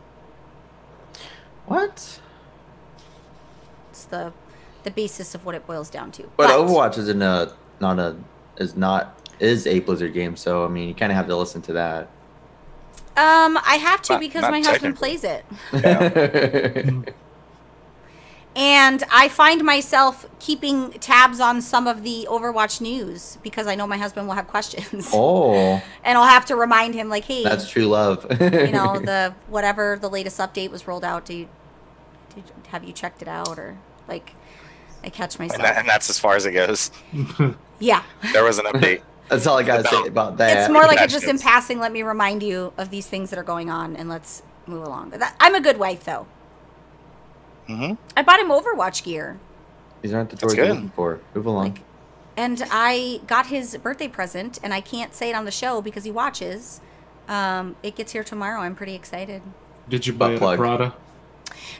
What? It's the basis of what it boils down to. But Overwatch is a Blizzard game, so I mean, you kind of have to listen to that. I have to because not my husband technically. plays it. Yeah. And I find myself keeping tabs on some of the Overwatch news because I know my husband will have questions. Oh, And I'll have to remind him, like, hey, that's true love. you know, the whatever the latest update was rolled out. Have you checked it out? Or, like, I catch myself. And that's as far as it goes. Yeah. There was an update. That's all I gotta say about that. It's more like a just in Congratulations. passing, let me remind you of these things that are going on, and let's move along. But I'm a good wife, though. Hmm. I bought him Overwatch gear. These aren't the That's toys you're good. looking for. Move along. Like, and I got his birthday present, and I can't say it on the show because he watches. It gets here tomorrow. I'm pretty excited. Did you buy it at plug. Prada?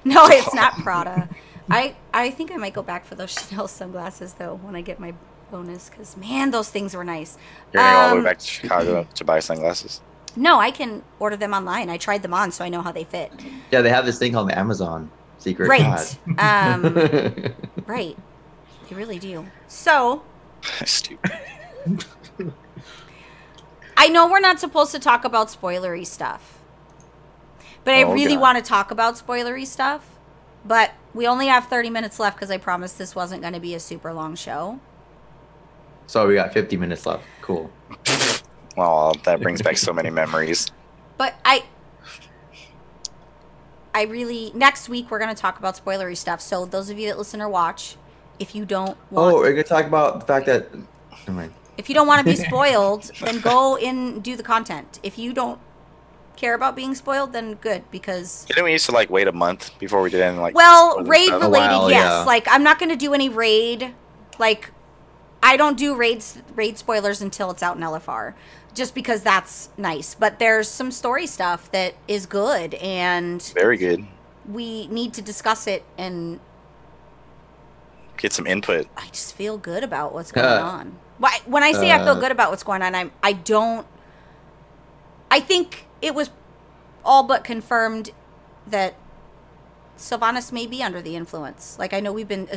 No, it's not Prada. I think I might go back for those Chanel sunglasses, though, when I get my bonus, because, man, those things were nice. You're gonna go all the way back to Chicago to buy sunglasses. No, I can order them online. I tried them on, so I know how they fit. Yeah, they have this thing called the Amazon secret. Right. ad. Right. They really do. So, Stupid. I know we're not supposed to talk about spoilery stuff, but I Oh, really God. want to talk about spoilery stuff. But we only have 30 minutes left because I promised this wasn't going to be a super long show. So we got 50 minutes left. Cool. Well, that brings back so many memories. But I really, next week we're going to talk about spoilery stuff. So those of you that listen or watch, if you don't want, Oh, we're gonna talk about the fact that. Never mind. if you don't want to be spoiled, then go and do the content. If you don't care about being spoiled, then good, because Didn't we used to like wait a month before we did any like? well, spoiler raid stuff? related, while, yes. yeah. Like, I'm not going to do any raid. Like, I don't do raid spoilers until it's out in LFR, just because that's nice. But there's some story stuff that is good, and Very good. we need to discuss it. And Get some input. I just feel good about what's going on. When I say I feel good about what's going on, I think it was all but confirmed that Sylvanas may be under the influence. Like, I know we've been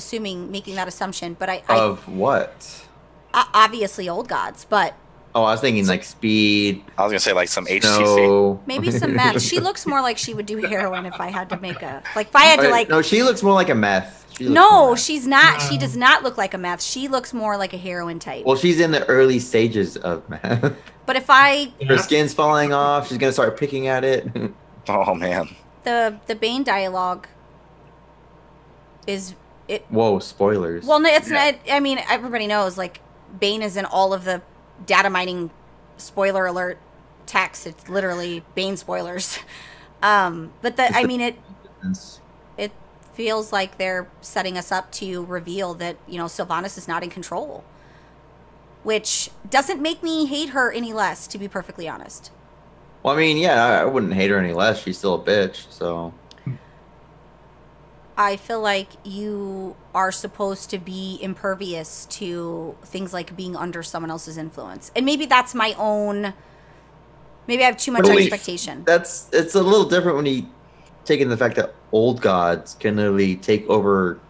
making that assumption, but Of what? obviously old gods, but Oh, I was thinking like speed. I was gonna say like some HTC. No. maybe some meth. She looks more like she would do heroin if I had to make if I had to like. No, she looks more like a meth. She looks more No, meth. she's not. She does not look like a meth. She looks more like a heroin type. Well, she's in the early stages of meth. But if I Her skin's falling off. She's gonna start picking at it. Oh man. the Bane dialogue is it. Whoa, spoilers. Well, no, it's not. I mean, everybody knows like Bane is in all of the data mining spoiler alert text. It's literally Bane spoilers. But I mean it feels like they're setting us up to reveal that, you know, Sylvanas is not in control, which doesn't make me hate her any less, to be perfectly honest. Well, I mean, yeah, I wouldn't hate her any less. She's still a bitch, so. I feel like you are supposed to be impervious to things like being under someone else's influence. And maybe that's my own, maybe I have too much But expectation. It's a little different when you take in the fact that old gods can literally take over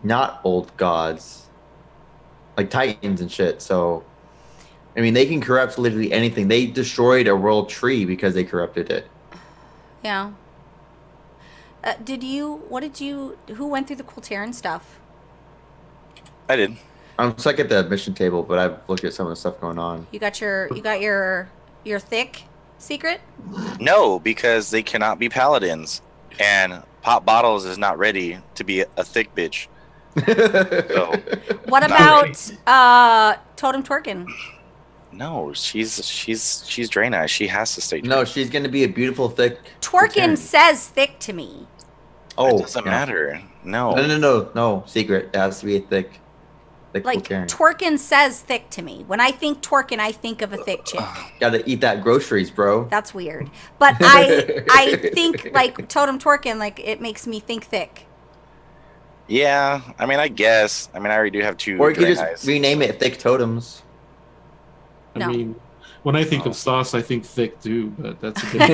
not old gods, like titans and shit. So, I mean, they can corrupt literally anything. They destroyed a world tree because they corrupted it. Yeah. Who went through the Quilteran stuff? I did. I'm stuck at the mission table, but I've looked at some of the stuff going on. You got your thick secret? No, because they cannot be paladins, and Pop Bottles is not ready to be a thick bitch. So What Not about Totem Twerkin? No, she's Draina. She has to stay. No, Draina. she's gonna be a beautiful, thick. Twerkin Karen. says thick to me. Oh, It doesn't yeah. matter. No. No. Secret. It has to be a thick Like Karen. Twerkin says thick to me. When I think Twerkin, I think of a thick chick. Gotta eat that groceries, bro. That's weird. But I think like Totem Twerkin, like it makes me think thick. Yeah, I mean, I guess. I mean, I already do have 2 Or you could Draenei's. just rename it Thick Totems. I No. mean, when I think of sauce, I think thick too, but that's a bit.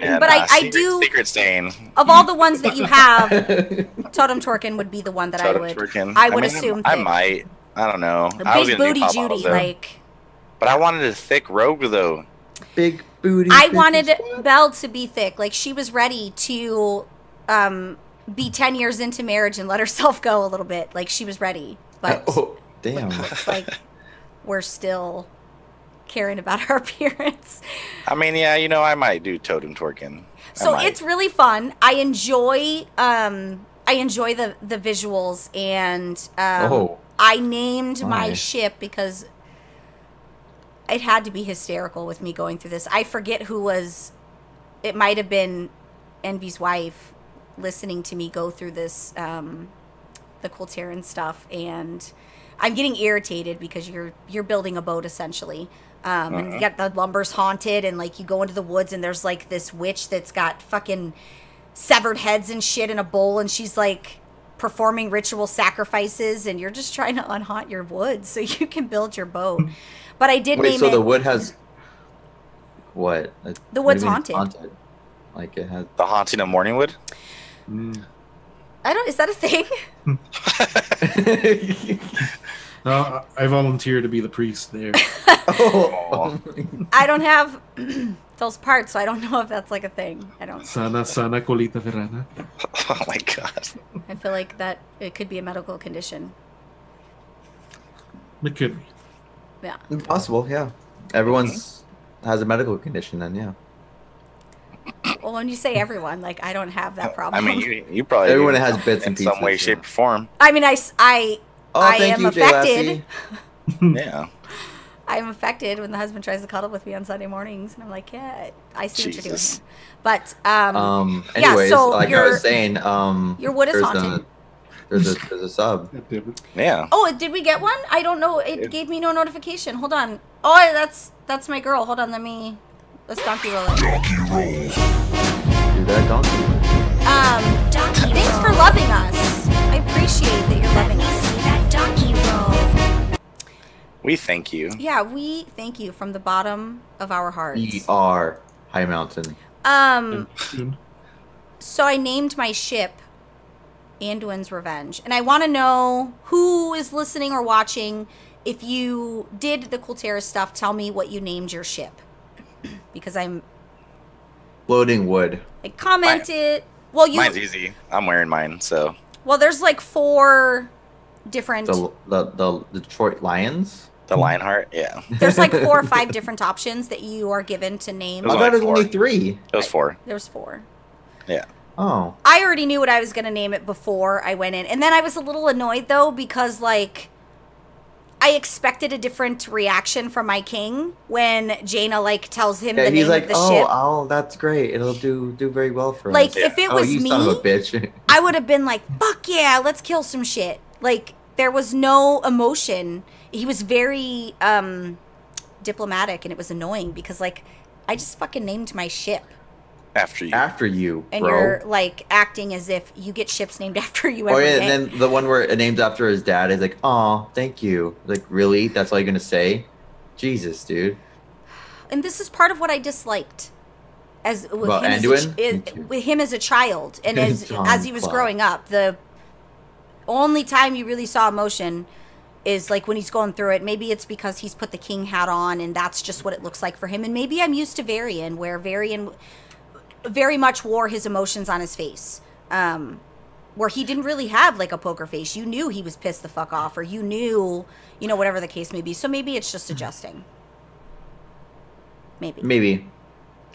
Yeah, But I do- Secret stain. Of all the ones that you have, Totem Twerkin would be the one that Totem I would. Twerkin. I would mean, assume I thick. might. I don't know. The I was big gonna booty do top Judy, models, though. like But I wanted a thick rogue though. Big booty. I thick wanted as fuck. Belle to be thick. Like she was ready to be 10 years into marriage and let herself go a little bit. Like she was ready. But Oh, damn. looks like we're still caring about her appearance. I mean, yeah, you know, I might do Totem Twerkin. I So might. it's really fun. I enjoy the visuals, and Oh. I named my My. ship because it had to be hysterical with me going through this. I forget who was. It might have been Envy's wife listening to me go through this, the Quilteran stuff, and I'm getting irritated because you're building a boat essentially. And you got the lumber's haunted, and like you go into the woods, and there's like this witch that's got fucking severed heads and shit in a bowl, and she's like performing ritual sacrifices, and you're just trying to unhaunt your woods so you can build your boat. But I did Wait, name so it. the wood has what? The What wood's do you mean it's haunted. Like it has. The Haunting of Morningwood. Mm. I don't. Is that a thing? No, I volunteer to be the priest there. Oh. I don't have those parts, so I don't know if that's like a thing. I don't. Sana colita verana. Oh my god. I feel like that it could be a medical condition. It could be. Yeah. Possible, yeah. Everyone's has a medical condition, then yeah. Well, when you say everyone, like I don't have that problem. I mean, you probably Everyone do has bits in and some way, pieces, shape, yeah. or form. I mean, I Oh, I thank am you, Jay affected. Lassie. Yeah. I am affected when the husband tries to cuddle with me on Sunday mornings, and I'm like, yeah, I see what you're doing. Jesus. Here. But Anyways, so like I your- was saying, your wood is there's haunted. there's a sub. God damn it. Yeah. Oh, did we get one? I don't know. It gave me no notification. Hold on. Oh, that's my girl. Hold on. Let's donkey roll it. Do that donkey. Thanks for loving us. I appreciate that you're loving us. We thank you. Yeah, we thank you from the bottom of our hearts. ER High Mountain. Soon. So I named my ship Anduin's Revenge. And I want to know who is listening or watching. If you did the Quiltera stuff, tell me what you named your ship. Because I Floating wood. commented. Well, Mine's easy. I'm wearing mine, so Well, there's like 4 different. The Detroit Lions. the Lionheart. Yeah. There's like 4 or 5 different options that you are given to name. It was I thought it was only only 3. It was 4. There's 4. Yeah. Oh. I already knew what I was going to name it before I went in. And then I was a little annoyed, though, because, like, I expected a different reaction from my king when Jaina, like, tells him Yeah, the he's name like, of the ship. oh, that's great. It'll do very well for Like, us. if it Oh, was you me, son of a bitch. I would have been like, fuck yeah, let's kill some shit. Like, there was no emotion. He was very diplomatic, and it was annoying because, like, I just fucking named my ship. After you. After you, And bro. you're, like, acting as if you get ships named after you Oh every yeah, day. and then the one where it named after his dad is like, "Oh, thank you." Like, really? That's all you're gonna say? Jesus, dude. And this is part of what I disliked as with About him as Anduin? Me a, too. with him as a child and John as he was Clark. growing up. The only time you really saw emotion is like when he's going through it. Maybe it's because he's put the king hat on and that's just what it looks like for him. And maybe I'm used to Varian, where Varian very much wore his emotions on his face. Where he didn't really have like a poker face. You knew he was pissed the fuck off, or you knew, you know, whatever the case may be. So maybe it's just adjusting. Maybe,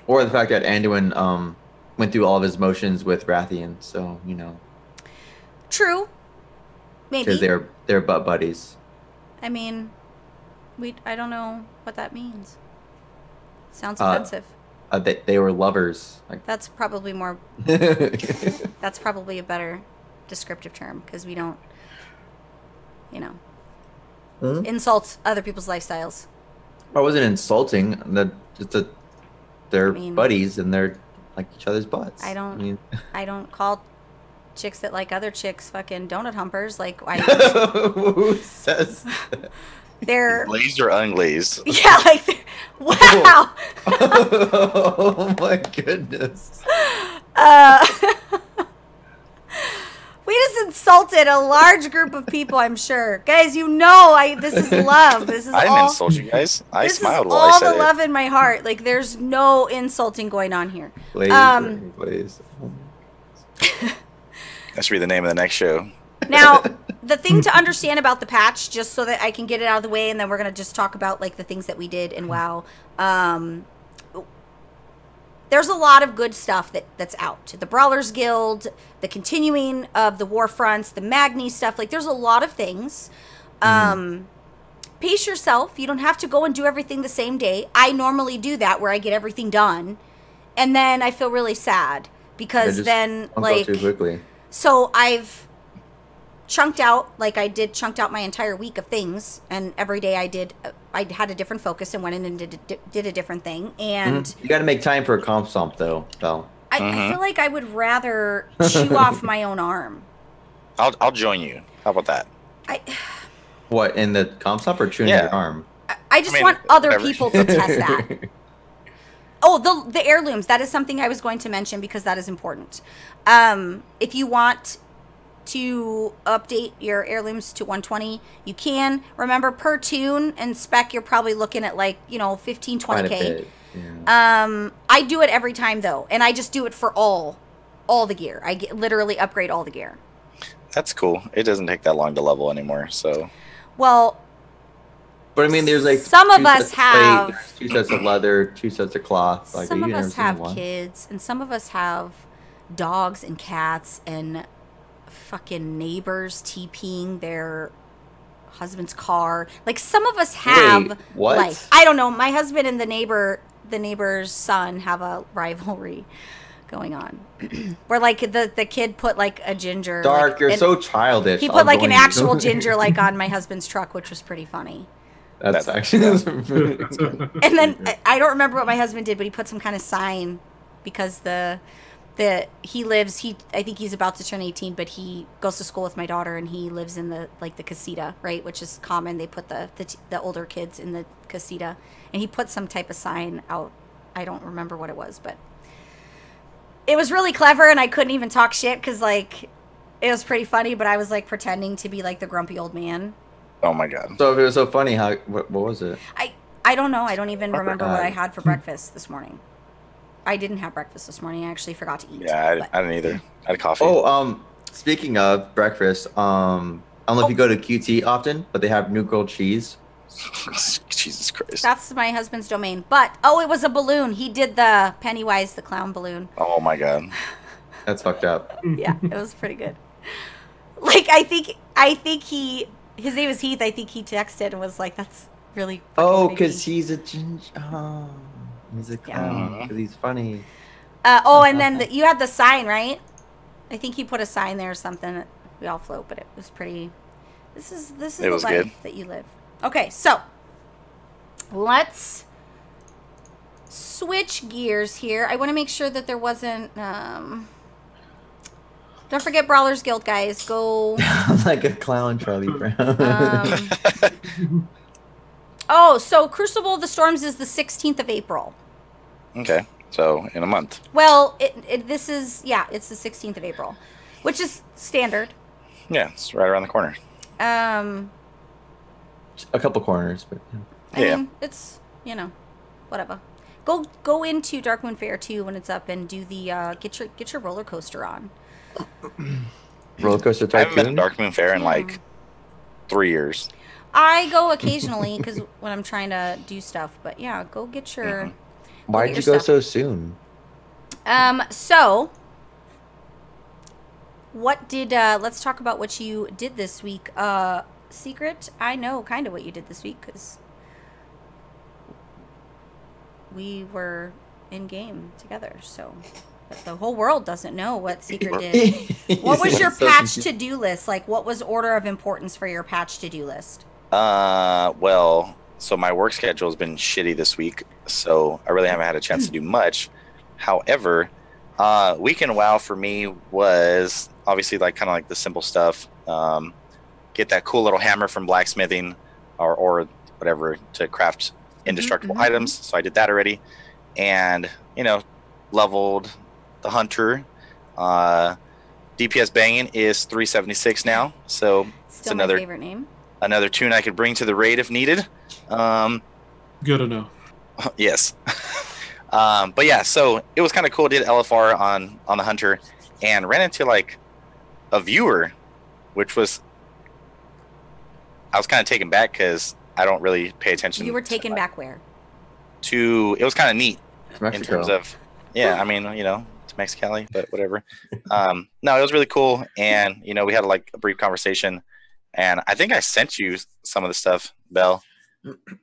or the fact that Anduin went through all of his motions with Rathian, so you know, True. Maybe. because they're butt buddies. I mean, I don't know what that means. Sounds offensive. They were lovers. Like That's probably more. That's probably a better descriptive term because we don't, insult other people's lifestyles. I wasn't insulting. They're I mean- buddies and they're like each other's butts. I don't- mean, I don't call chicks that like other chicks fucking donut humpers. Like who says that? they're Glazed or unglazed? yeah, like wow. Oh my goodness. We just insulted a large group of people. I'm sure, guys. This is love. This is I didn't all. insult you guys. I This smiled is while I all said the it. love in my heart. Like there's no insulting going on here. Glaze, glaze. That should be the name of the next show. Now, the thing to understand about the patch, just so that I can get it out of the way, and then we're gonna just talk about like the things that we did in WoW. There's a lot of good stuff that's out. The Brawlers Guild, the continuing of the Warfronts, the Magni stuff. Like, there's a lot of things. Pace yourself. You don't have to go and do everything the same day. I normally do that, where I get everything done, and then I feel really sad because then Don't like go too quickly. so I've chunked out, chunked out my entire week of things, and every day I had a different focus and went in and did a different thing. And You got to make time for a comp stomp, though, Belle. I feel like I would rather chew off my own arm. I'll join you. How about that? What, in the comp stomp or chewing Yeah. your arm? I just I mean, want other whatever. people to test that. Oh, the heirlooms. That is something I was going to mention because that is important. If you want to update your heirlooms to 120, you can. Remember, per tune and spec, you're probably looking at 15, Quite a 20K. bit. Yeah. I do it every time though, and I just do it for all the gear. I literally upgrade all the gear. That's cool. It doesn't take that long to level anymore, so Well, But I mean, there's like some of two us sets of have- plate, there's 2 sets of leather, 2 sets of cloth. Like, some you of never us seen have one. kids, and some of us have dogs and cats and fucking neighbors TPing their husband's car. Like, some of us have Wait, what? life. I don't know. My husband and the neighbor's son have a rivalry going on where like the kid put like a ginger. Dark, like, you're and so childish. he I'll put like an join you. actual ginger like on my husband's truck, which was pretty funny. That's actually. And then I don't remember what my husband did, but he put some kind of sign because I think he's about to turn 18, but he goes to school with my daughter and he lives in the casita, right? Which is common. They put the older kids in the casita, and he put some type of sign out. I don't remember what it was, but it was really clever, and I couldn't even talk shit because like it was pretty funny, but I was like pretending to be like the grumpy old man. oh my god. So if it was so funny, what was it? I don't know. I don't even remember what I forgot. had for breakfast this morning. I didn't have breakfast this morning. I actually forgot to eat. Yeah, but- I didn't either. I had coffee. Oh, speaking of breakfast, I don't know if you go to QT often, but they have new grilled cheese. Jesus Christ. That's my husband's domain. But it was a balloon. He did the Pennywise the clown balloon. Oh my god. That's fucked up. Yeah, it was pretty good. Like I think his name is Heath. I think he texted and was like, "That's really." Oh, creepy." because he's a ginger. Oh, he's a clown. Because he's funny. And then you had the sign, right? I think he put a sign there or something. That we all float, but it was pretty. This is It the was life good. that you live. Okay, so let's switch gears here. I want to make sure that there wasn't. Don't forget Brawlers Guild, guys. Go. I'm like a clown, Charlie Brown. So Crucible of the Storms is the 16th of April. Okay. So in a month. Well, it's the 16th of April, which is standard. Yeah, it's right around the corner. I A couple corners, but Yeah. mean, it's, whatever. Go into Darkmoon Fair too when it's up and do the get your roller coaster on. roller coaster I haven't been to tycoon. Dark Moon Fair in like 3 years. I go occasionally because when I'm trying to do stuff, but yeah, go get your. Why'd get you your go stuff. so soon? So what did let's talk about what you did this week. Secret, I know kind of what you did this week because we were in game together. So, but the whole world doesn't know what Secret did. What was your patch to-do list? Like, what was order of importance for your patch to-do list? Well, so my work schedule has been shitty this week, so I really haven't had a chance to do much. However, Weekend WoW for me was obviously like kind of like the simple stuff. Get that cool little hammer from blacksmithing or whatever to craft indestructible items. So I did that already. And, leveled the hunter. DPS banging is 376 now. So Still it's my another favorite name. another tune I could bring to the raid if needed. Good to know. Yes. But yeah, so it was kind of cool. Did LFR on the hunter and ran into like a viewer, which was I was kind of taken back because I don't really pay attention. You were taken back where? It was kind of neat in Mexico. terms of I mean it's Mexicali, but whatever. No, it was really cool, and we had like a brief conversation, and I think I sent you some of the stuff, Belle.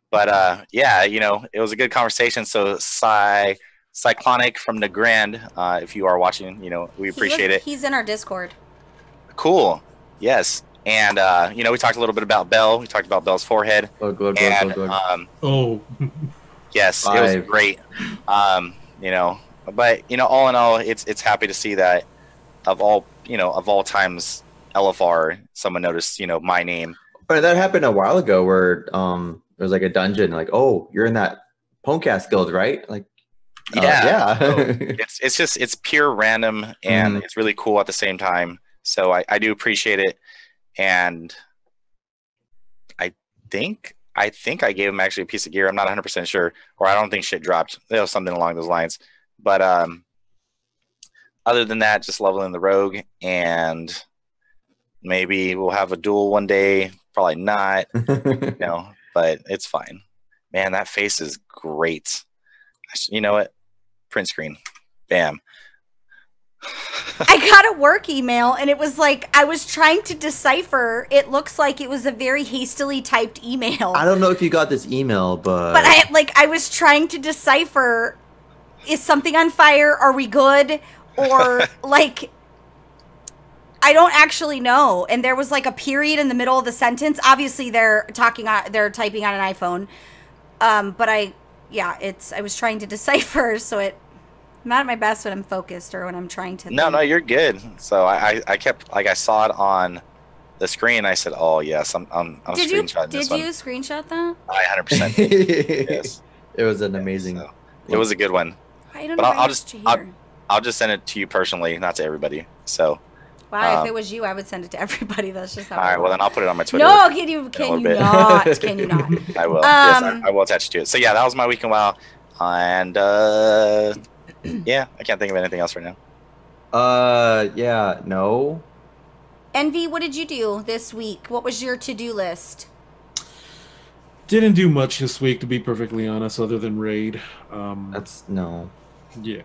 But it was a good conversation. So Cyclonic from the Grand, if you are watching, we appreciate it. He's in our Discord. Cool. Yes. And we talked a little bit about Belle. We talked about Belle's forehead. Glug. Oh, Yes, it was great. But all in all, it's happy to see that of all times LFR, someone noticed my name. But that happened a while ago where there was like a dungeon, like, oh, you're in that Pwnecast guild, right? Like, yeah. So it's pure random, and it's really cool at the same time. So I do appreciate it, and I think I gave him actually a piece of gear. I'm not 100% sure, or I don't think shit dropped. There was something along those lines. But other than that, just leveling the rogue, and maybe we'll have a duel one day. Probably not, but it's fine. Man, that face is great. You know what? Print screen. Bam. I got a work email, and it was like I was trying to decipher. It looks like it was a very hastily typed email. I don't know if you got this email, but I was trying to decipher: is something on fire? Are we good? Or like, I don't actually know. And there was like a period in the middle of the sentence. Obviously, they're typing on an iPhone. But I was trying to decipher, so I'm not at my best when I'm focused or when I'm trying to. No, you're good. So I kept I saw it on the screen. I said, "Oh yes, I'm screenshotting this one." Did you screenshot that? I 100%. Yes. It was an amazing. So, it was a good one. I don't But know. I'll just send it to you personally, not to everybody. So. Wow, if it was you, I would send it to everybody. That's just how. All right, well then I'll put it on my Twitter. No, can you not? Can you not? I will. Yes, I will attach it to it. So yeah, that was my weekend WoW, and yeah, I can't think of anything else right now. No. Envy, what did you do this week? What was your to-do list? didn't do much this week, to be perfectly honest, other than raid. Yeah.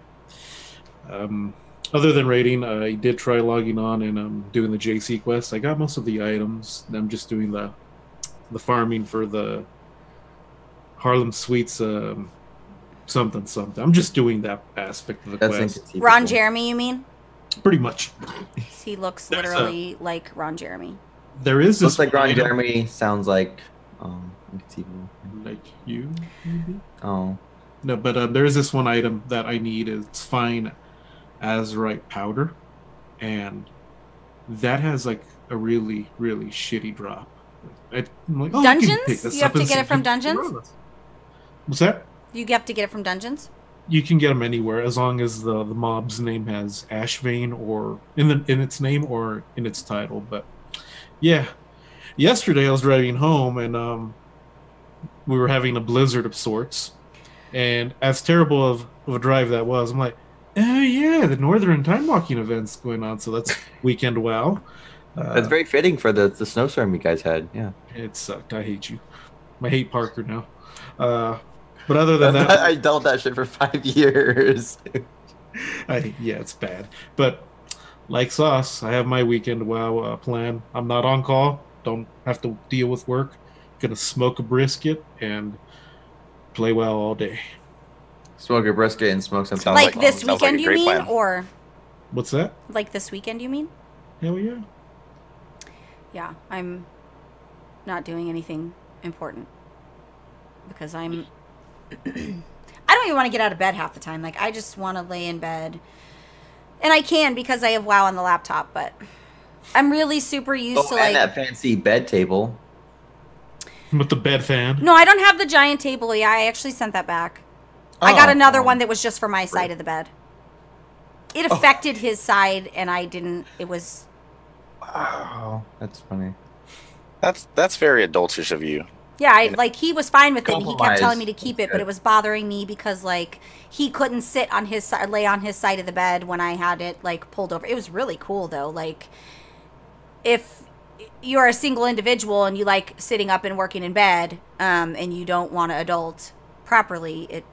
Other than raiding, I did try logging on and doing the JC quest. I got most of the items. I'm just doing the farming for the Harlem Suites something. I'm just doing that aspect of the quest. Ron Jeremy, you mean? Pretty much. He looks literally like Ron Jeremy. There is this. Looks like Ron Jeremy. Sounds like like you. Maybe? Oh. No, but there is this one item that I need. It's fine azurite powder, and that has like a really, really shitty drop. I'm like, dungeons? You have to get it from dungeons? What's that? You have to get it from dungeons? You can get them anywhere as long as the mob's name has Ashvane or in its name or in its title. But yeah, yesterday I was driving home and we were having a blizzard of sorts, and as terrible of a drive that was, I'm like, oh yeah, the Northern Time Walking event's going on, so that's weekend WoW. That's very fitting for the snowstorm you guys had. Yeah, it sucked. I hate you. I hate Parker now. But other than that, I dealt that shit for 5 years. Yeah, it's bad. But like Sauce, I have my weekend WoW plan. I'm not on call. Don't have to deal with work. Gonna smoke a brisket and play WoW all day. Smoke a brisket and smoke something. Sounds Like like- this sounds like a weekend, you great mean? plan. Or What's that? like this weekend, you mean? Hell yeah. Yeah, I'm not doing anything important because I'm I don't even want to get out of bed half the time. Like I just want to lay in bed. And I can because I have WoW on the laptop, but I'm really super used to and like that fancy bed table. With the bed fan. No, I don't have the giant table. Yeah, I actually sent that back. I got Oh. another one that was just for my side of the bed. It affected his side and I didn't. It was Wow, that's funny. That's very adultish of you. Yeah, like he was fine with it. And he kept Compromise. telling me to keep That's it, but good. it was bothering me because like he couldn't sit on his side, lay on his side of the bed when I had it like pulled over. It was really cool though. Like if you're a single individual and you like sitting up and working in bed, and you don't want to adult properly,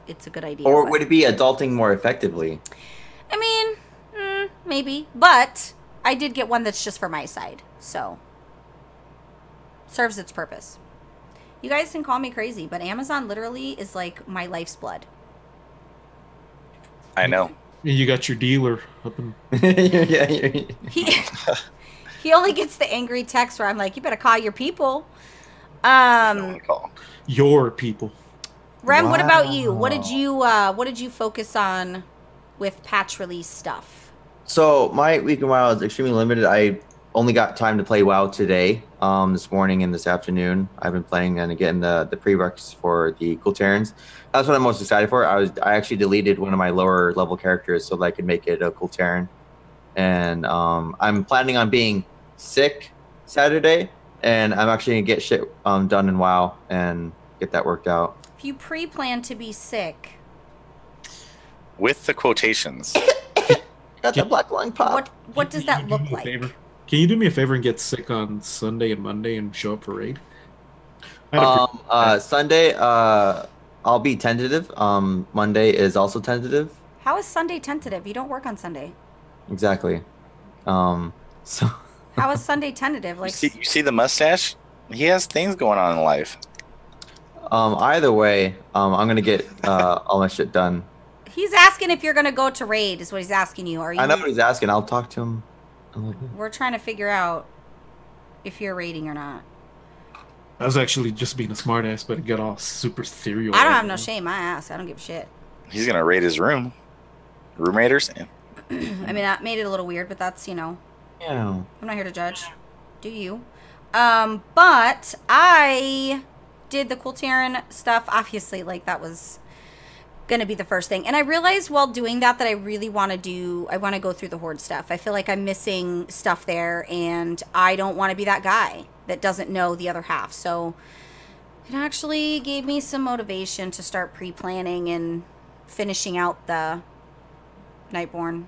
it's a good idea. Or but- would it be adulting more effectively? I mean, maybe, but I did get one that's just for my side, so serves its purpose. You guys can call me crazy, but Amazon literally is like my life's blood. I know. And you got your dealer up in. Yeah, He he only gets the angry text where I'm like, you better call your people. Call. Your people. Rem, what about you? What Wow. did you focus on with patch release stuff? So my week in WoW is extremely limited. I only got time to play WoW today, this morning and this afternoon. I've been playing and getting the prereqs for the Cool Terrans. That's what I'm most excited for. I actually deleted one of my lower level characters so that I could make it a Cool Terran. And I'm planning on being sick Saturday, and I'm actually gonna get shit done in WoW and get that worked out. If you pre-plan to be sick, With the quotations. Got the black lung pop. what does that Can you look do me a like? favor? Can you do me a favor and get sick on Sunday and Monday and show up for raid? I had a Sunday, I'll be tentative. Monday is also tentative. How is Sunday tentative? You don't work on Sunday. Exactly. So How is Sunday tentative? You Like, see the mustache? He has things going on in life. either way, I'm gonna get all my shit done. he's asking if you're gonna go to raid. Is what he's asking you. Are you? I know what he's asking. I'll talk to him. We're trying to figure out if you're raiding or not. I was actually just being a smartass, but it got all super serial. I don't have no shame. I ask. I don't give a shit. He's gonna raid his room. Room raiders? Yeah. I mean, that made it a little weird, but that's, you know, Yeah. I'm not here to judge. Do you? But I did the Cool Terran stuff. Obviously, like, that was gonna be the first thing. And I realized while doing that I really want to go through the Horde stuff. I feel like I'm missing stuff there, and I don't want to be that guy that doesn't know the other half. So it actually gave me some motivation to start pre-planning and finishing out the Nightborn.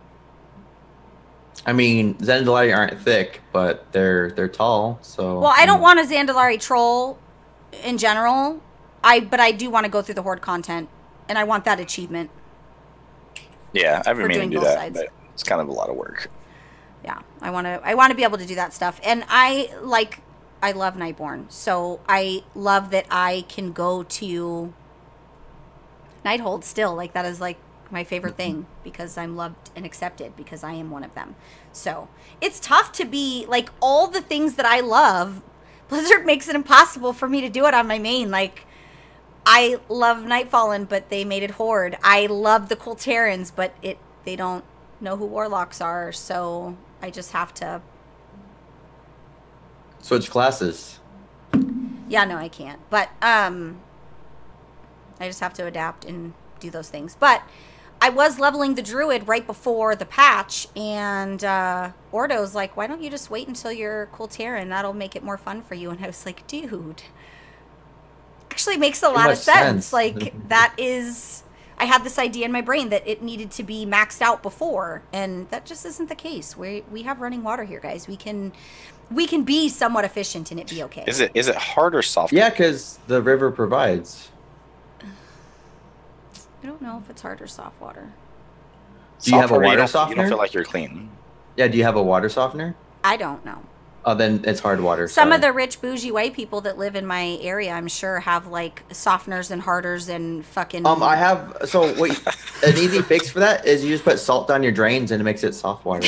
I mean, Zendalari aren't thick, but they're tall. So. Well, I don't want a Zandalari troll in general. But I do want to go through the Horde content, and I want that achievement. Yeah, I've been For meaning to doing do both that, sides. but it's kind of a lot of work. Yeah, I want to be able to do that stuff, and I love Nightborn, so I love that I can go to Nighthold still. Like, that is like my favorite thing, because I'm loved and accepted because I am one of them. So it's tough to be like all the things that I love. Blizzard makes it impossible for me to do it on my main. Like, I love Nightfallen, but they made it Horde. I love the Cool Terrans, but they don't know who Warlocks are, so I just have to. Switch classes. Yeah, no, I can't. But I just have to adapt and do those things. But I was leveling the Druid right before the patch, and Ordo's like, why don't you just wait until you're Cool Terran? That'll make it more fun for you. And I was like, dude, actually makes a lot of much sense. sense. Like, that is, I had this idea in my brain that it needed to be maxed out before, and that just isn't the case. We have running water here, guys. We can be somewhat efficient and it be okay. Is it hard or soft? Yeah, because the river provides. I don't know if it's hard or soft water. Do you have a Soft water you don't softener? feel like you're clean. Yeah. Do you have a water softener? I don't know. Oh, then it's hard water. Some of sorry. the rich bougie white people that live in my area, I'm sure, have like softeners and harders and fucking. I have an easy fix for that is you just put salt down your drains and it makes it soft water.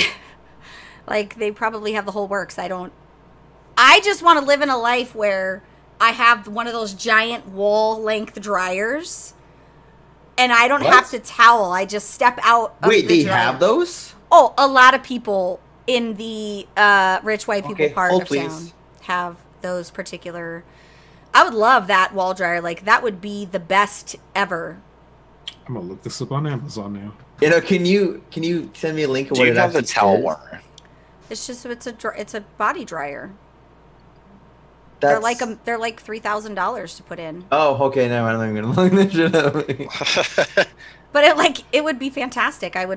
Like they probably have the whole works. I just want to live in a life where I have one of those giant wall length dryers, and I don't have to towel. I just step out. Wait, they have those? Oh, a lot of people in the rich white people part of town have those particular. I would love that wall dryer. Like that would be the best ever. I'm gonna look this up on Amazon now. You know, can you send me a link of Do what you it have the actually towel is? warmer? It's a body dryer. That's... They're like $3,000 to put in. Oh, okay. Now I'm not even gonna look this shit up. But it would be fantastic. It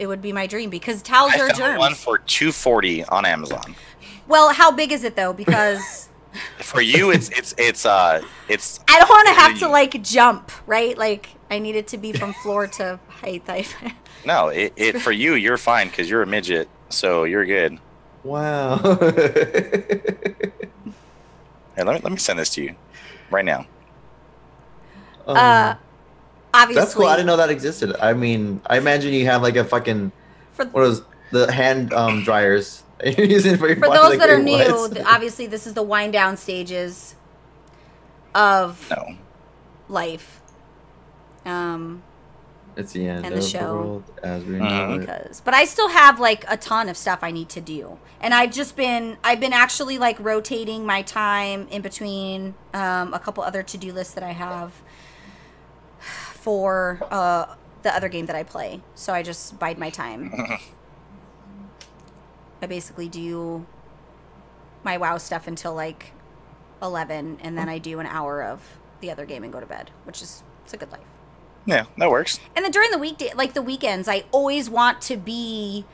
would be my dream because towels I are found germs. one for $240 on Amazon. Well, how big is it though? Because For you, it's. I don't want to have to like jump, right? Like I need it to be from floor to height. No, it for you, you're fine because you're a midget, so you're good. Wow. Here, let me send this to you right now. Obviously, That's cool. I didn't know that existed. I mean, I imagine you have like a fucking what is the hand dryers you're using for your For body, those like that are it new, was. obviously this is the wind down stages of life. It's the end and of the the show. world as we know it. But I still have like a ton of stuff I need to do, and I've been actually like rotating my time in between a couple other to-do lists that I have for the other game that I play. So I just bide my time. I basically do my WoW stuff until like 11, and then I do an hour of the other game and go to bed, it's a good life. Yeah, that works. And then during the weekday, like the weekends, I always want to be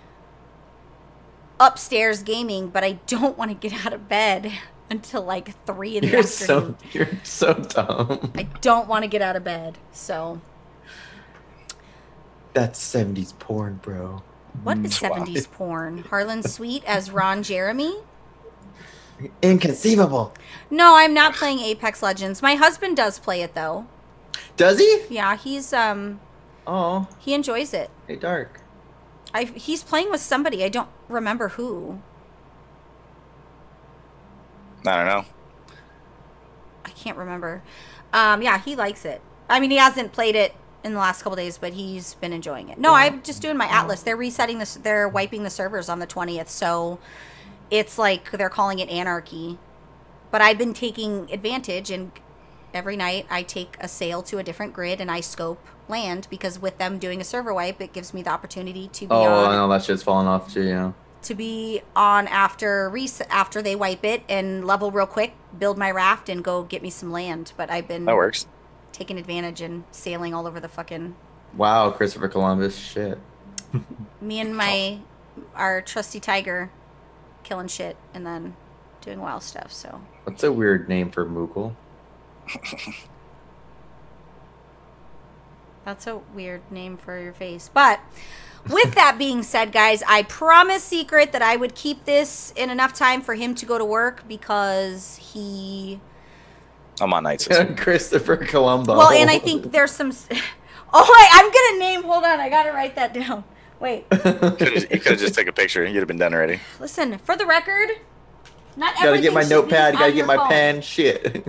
upstairs gaming, but I don't want to get out of bed until like 3 in the afternoon. You're so dumb. I don't want to get out of bed, so. That's 70s porn, bro. What is 70s porn? Harlan Sweet as Ron Jeremy? Inconceivable. No, I'm not playing Apex Legends. My husband does play it though. Does he? Yeah, he's Oh. he enjoys it. Hey, Dark. He's playing with somebody. I don't remember who. I don't know. I can't remember. Yeah, he likes it. I mean, he hasn't played it in the last couple days, but he's been enjoying it. No, I'm just doing my Atlas. They're resetting this. They're wiping the servers on the 20th, so it's like they're calling it anarchy. But I've been taking advantage, and every night I take a sail to a different grid and I scope land, because with them doing a server wipe, it gives me the opportunity to be I know that shit's falling off too. Yeah. To be on after they wipe it and level real quick, build my raft, and go get me some land. But I've been That works. taking advantage and sailing all over the fucking. Wow, Christopher Columbus, shit. Me and our trusty tiger, killing shit and then doing wild stuff. So. What's a weird name for Moogle? That's a weird name for your face, but. With that being said, guys, I promised Secret that I would keep this in enough time for him to go to work, because I'm on nights. Christopher Columbo. Well, and I think there's some. Oh, wait, I'm gonna name. Hold on, I gotta write that down. Wait. You could have just taken a picture. You'd have been done already. Listen, for the record, not gotta everything get my should be notepad. Gotta on get your my phone. pen. Shit.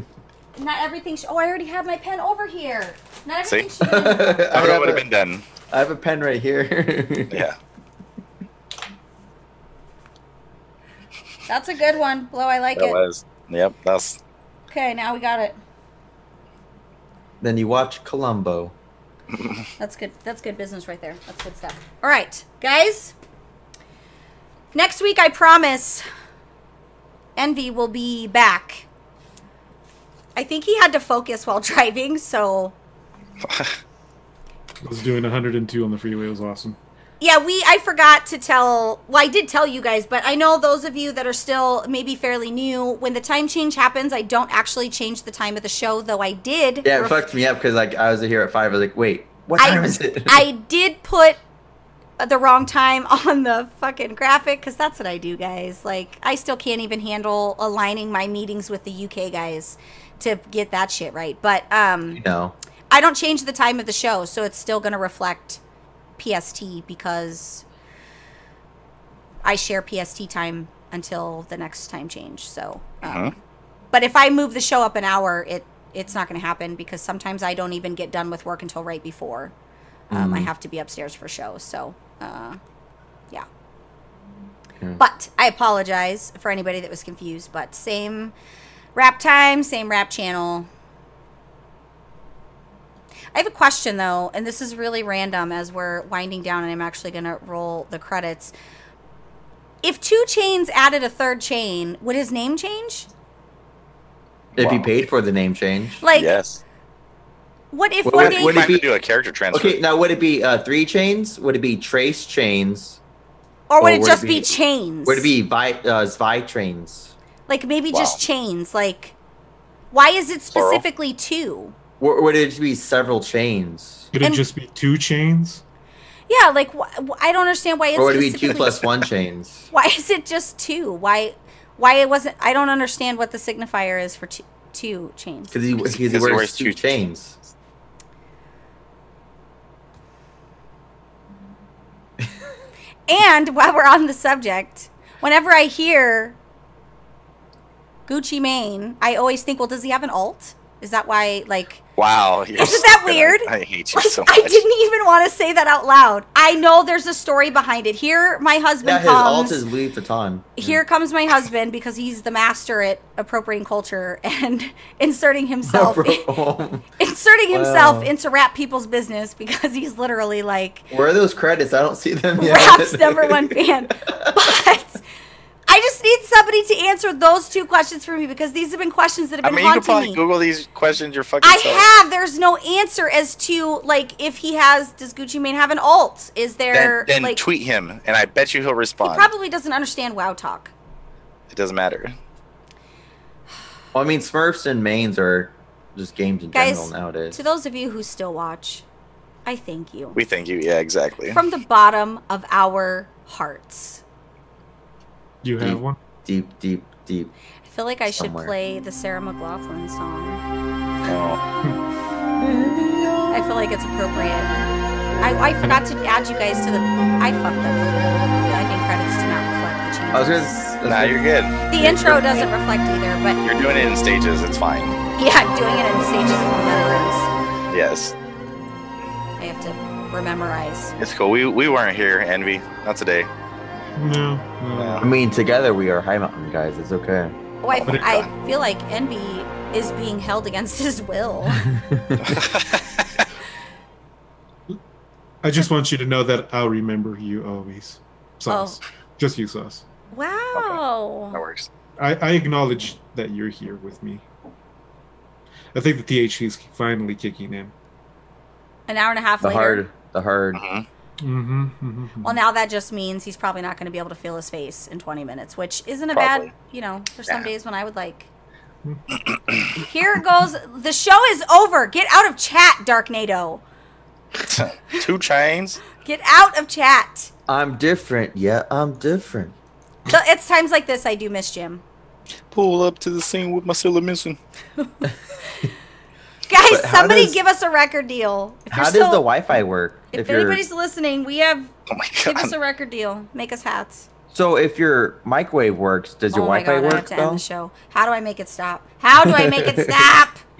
Not everything. Oh, I already have my pen over here. Not See? everything should be. On your phone. I would have been done. I have a pen right here. Yeah. That's a good one, Blow. I like That it. was. Yep. That's. Okay, now we got it. Then you watch Columbo. That's good. That's good business right there. That's good stuff. All right, guys. Next week, I promise, Envy will be back. I think he had to focus while driving, so. I was doing 102 on the freeway. It was awesome. Yeah, I forgot to tell, well, I did tell you guys, but I know those of you that are still maybe fairly new, when the time change happens, I don't actually change the time of the show, though I did. Yeah, it fucked me up because like I was here at 5. I was like, wait, what time is it? I did put the wrong time on the fucking graphic, because that's what I do, guys. Like, I still can't even handle aligning my meetings with the UK guys to get that shit right. But No. I don't change the time of the show, so it's still going to reflect PST because I share PST time until the next time change. So, but if I move the show up an hour, it's not going to happen because sometimes I don't even get done with work until right before. I have to be upstairs for shows. So, yeah. But I apologize for anybody that was confused. But same rap time, same rap channel. I have a question, though, and this is really random as we're winding down, and I'm actually going to roll the credits. If 2 Chainz added a 3rd chain, would his name change? If he paid for the name change. Like, Yes. what if Would one it day... be- Trying to do a character transfer. Okay, now would it be 3 chains? Would it be Trace Chains? Or would or it would just it be be- chains? Would it be Zvi Trains? Like, maybe Wow. just chains. Like, why is it Plural. specifically 2? Or would it be several chains? Could it And- just be 2 chains? Yeah, like, I don't understand why it's Or would it be 2 specifically... plus 1 chains? Why is it just 2? Why it wasn't... I don't understand what the signifier is for two chains. Because he Because he wears wears 2 two chains. And while we're on the subject, whenever I hear Gucci Mane, I always think, well, does he have an alt? Is that why, like... Wow. Isn't that weird? I hate you Like, so much. I didn't even want to say that out loud. I know there's a story behind it. Here, my husband Yeah, his alt comes. is Louis Vuitton. Here comes my husband because he's the master at appropriating culture and inserting himself Wow. into rap people's business because he's literally like Where are those credits? I don't see them yet. rap's #1 fan. But I just need somebody to answer those 2 questions for me because these have been questions that have I been mean, you could haunting probably me. Google these questions your fucking I self. have. There's no answer as to like if he has. Does Gucci Mane have an alt? Is there Then like? tweet him, and I bet you he'll He respond. probably doesn't understand WoW talk. It doesn't matter. Well, I mean, Smurfs and Mains are just games in Guys, general nowadays. to those of you who still watch, I thank you We thank you. Yeah, exactly. from the bottom of our hearts. You have one? Deep, deep, deep. I feel like I should Somewhere. play the Sarah McLaughlin song. Oh. I feel like it's appropriate. I forgot to add you guys to the. I fucked up. The ending credits do not reflect the changes. I was gonna. Nah, you're good. The intro doesn't reflect either, but You're doing it in stages. It's fine. yeah, I'm doing it in stages of remembrance. Yes. I have to rememorize. It's cool. We weren't here, Envy. Not today. No. I mean, together we are High Mountain guys. It's okay. Oh, I But it- feel like Envy is being held against his will. I just want you to know that I'll remember you always. Sauce. Oh. Just you, Sauce. Wow. That works. I acknowledge that you're here with me. I think the THC is finally kicking in. An hour and a half The later. hard. Mhm. Mm-hmm. Well, now that just means he's probably not going to be able to feel his face in 20 minutes, which isn't a Probably. bad, you know, there's some Yeah. days when I would like. Here goes. The show is over. Get out of chat, Darknado. 2 chains. Get out of chat. I'm different. Yeah, I'm different. It's times like this I do miss Jim. Pull up to the scene with my cylinder missing. Guys, But how somebody does- give us a record deal. If How you're does the still, Wi-Fi work? if you're anybody's listening, we have Oh my give us god. a record deal. Make us hats. so if your microwave works, does your Oh my Wi-Fi god, I have work to though? end the show. How do I make it stop? How do I make it stop?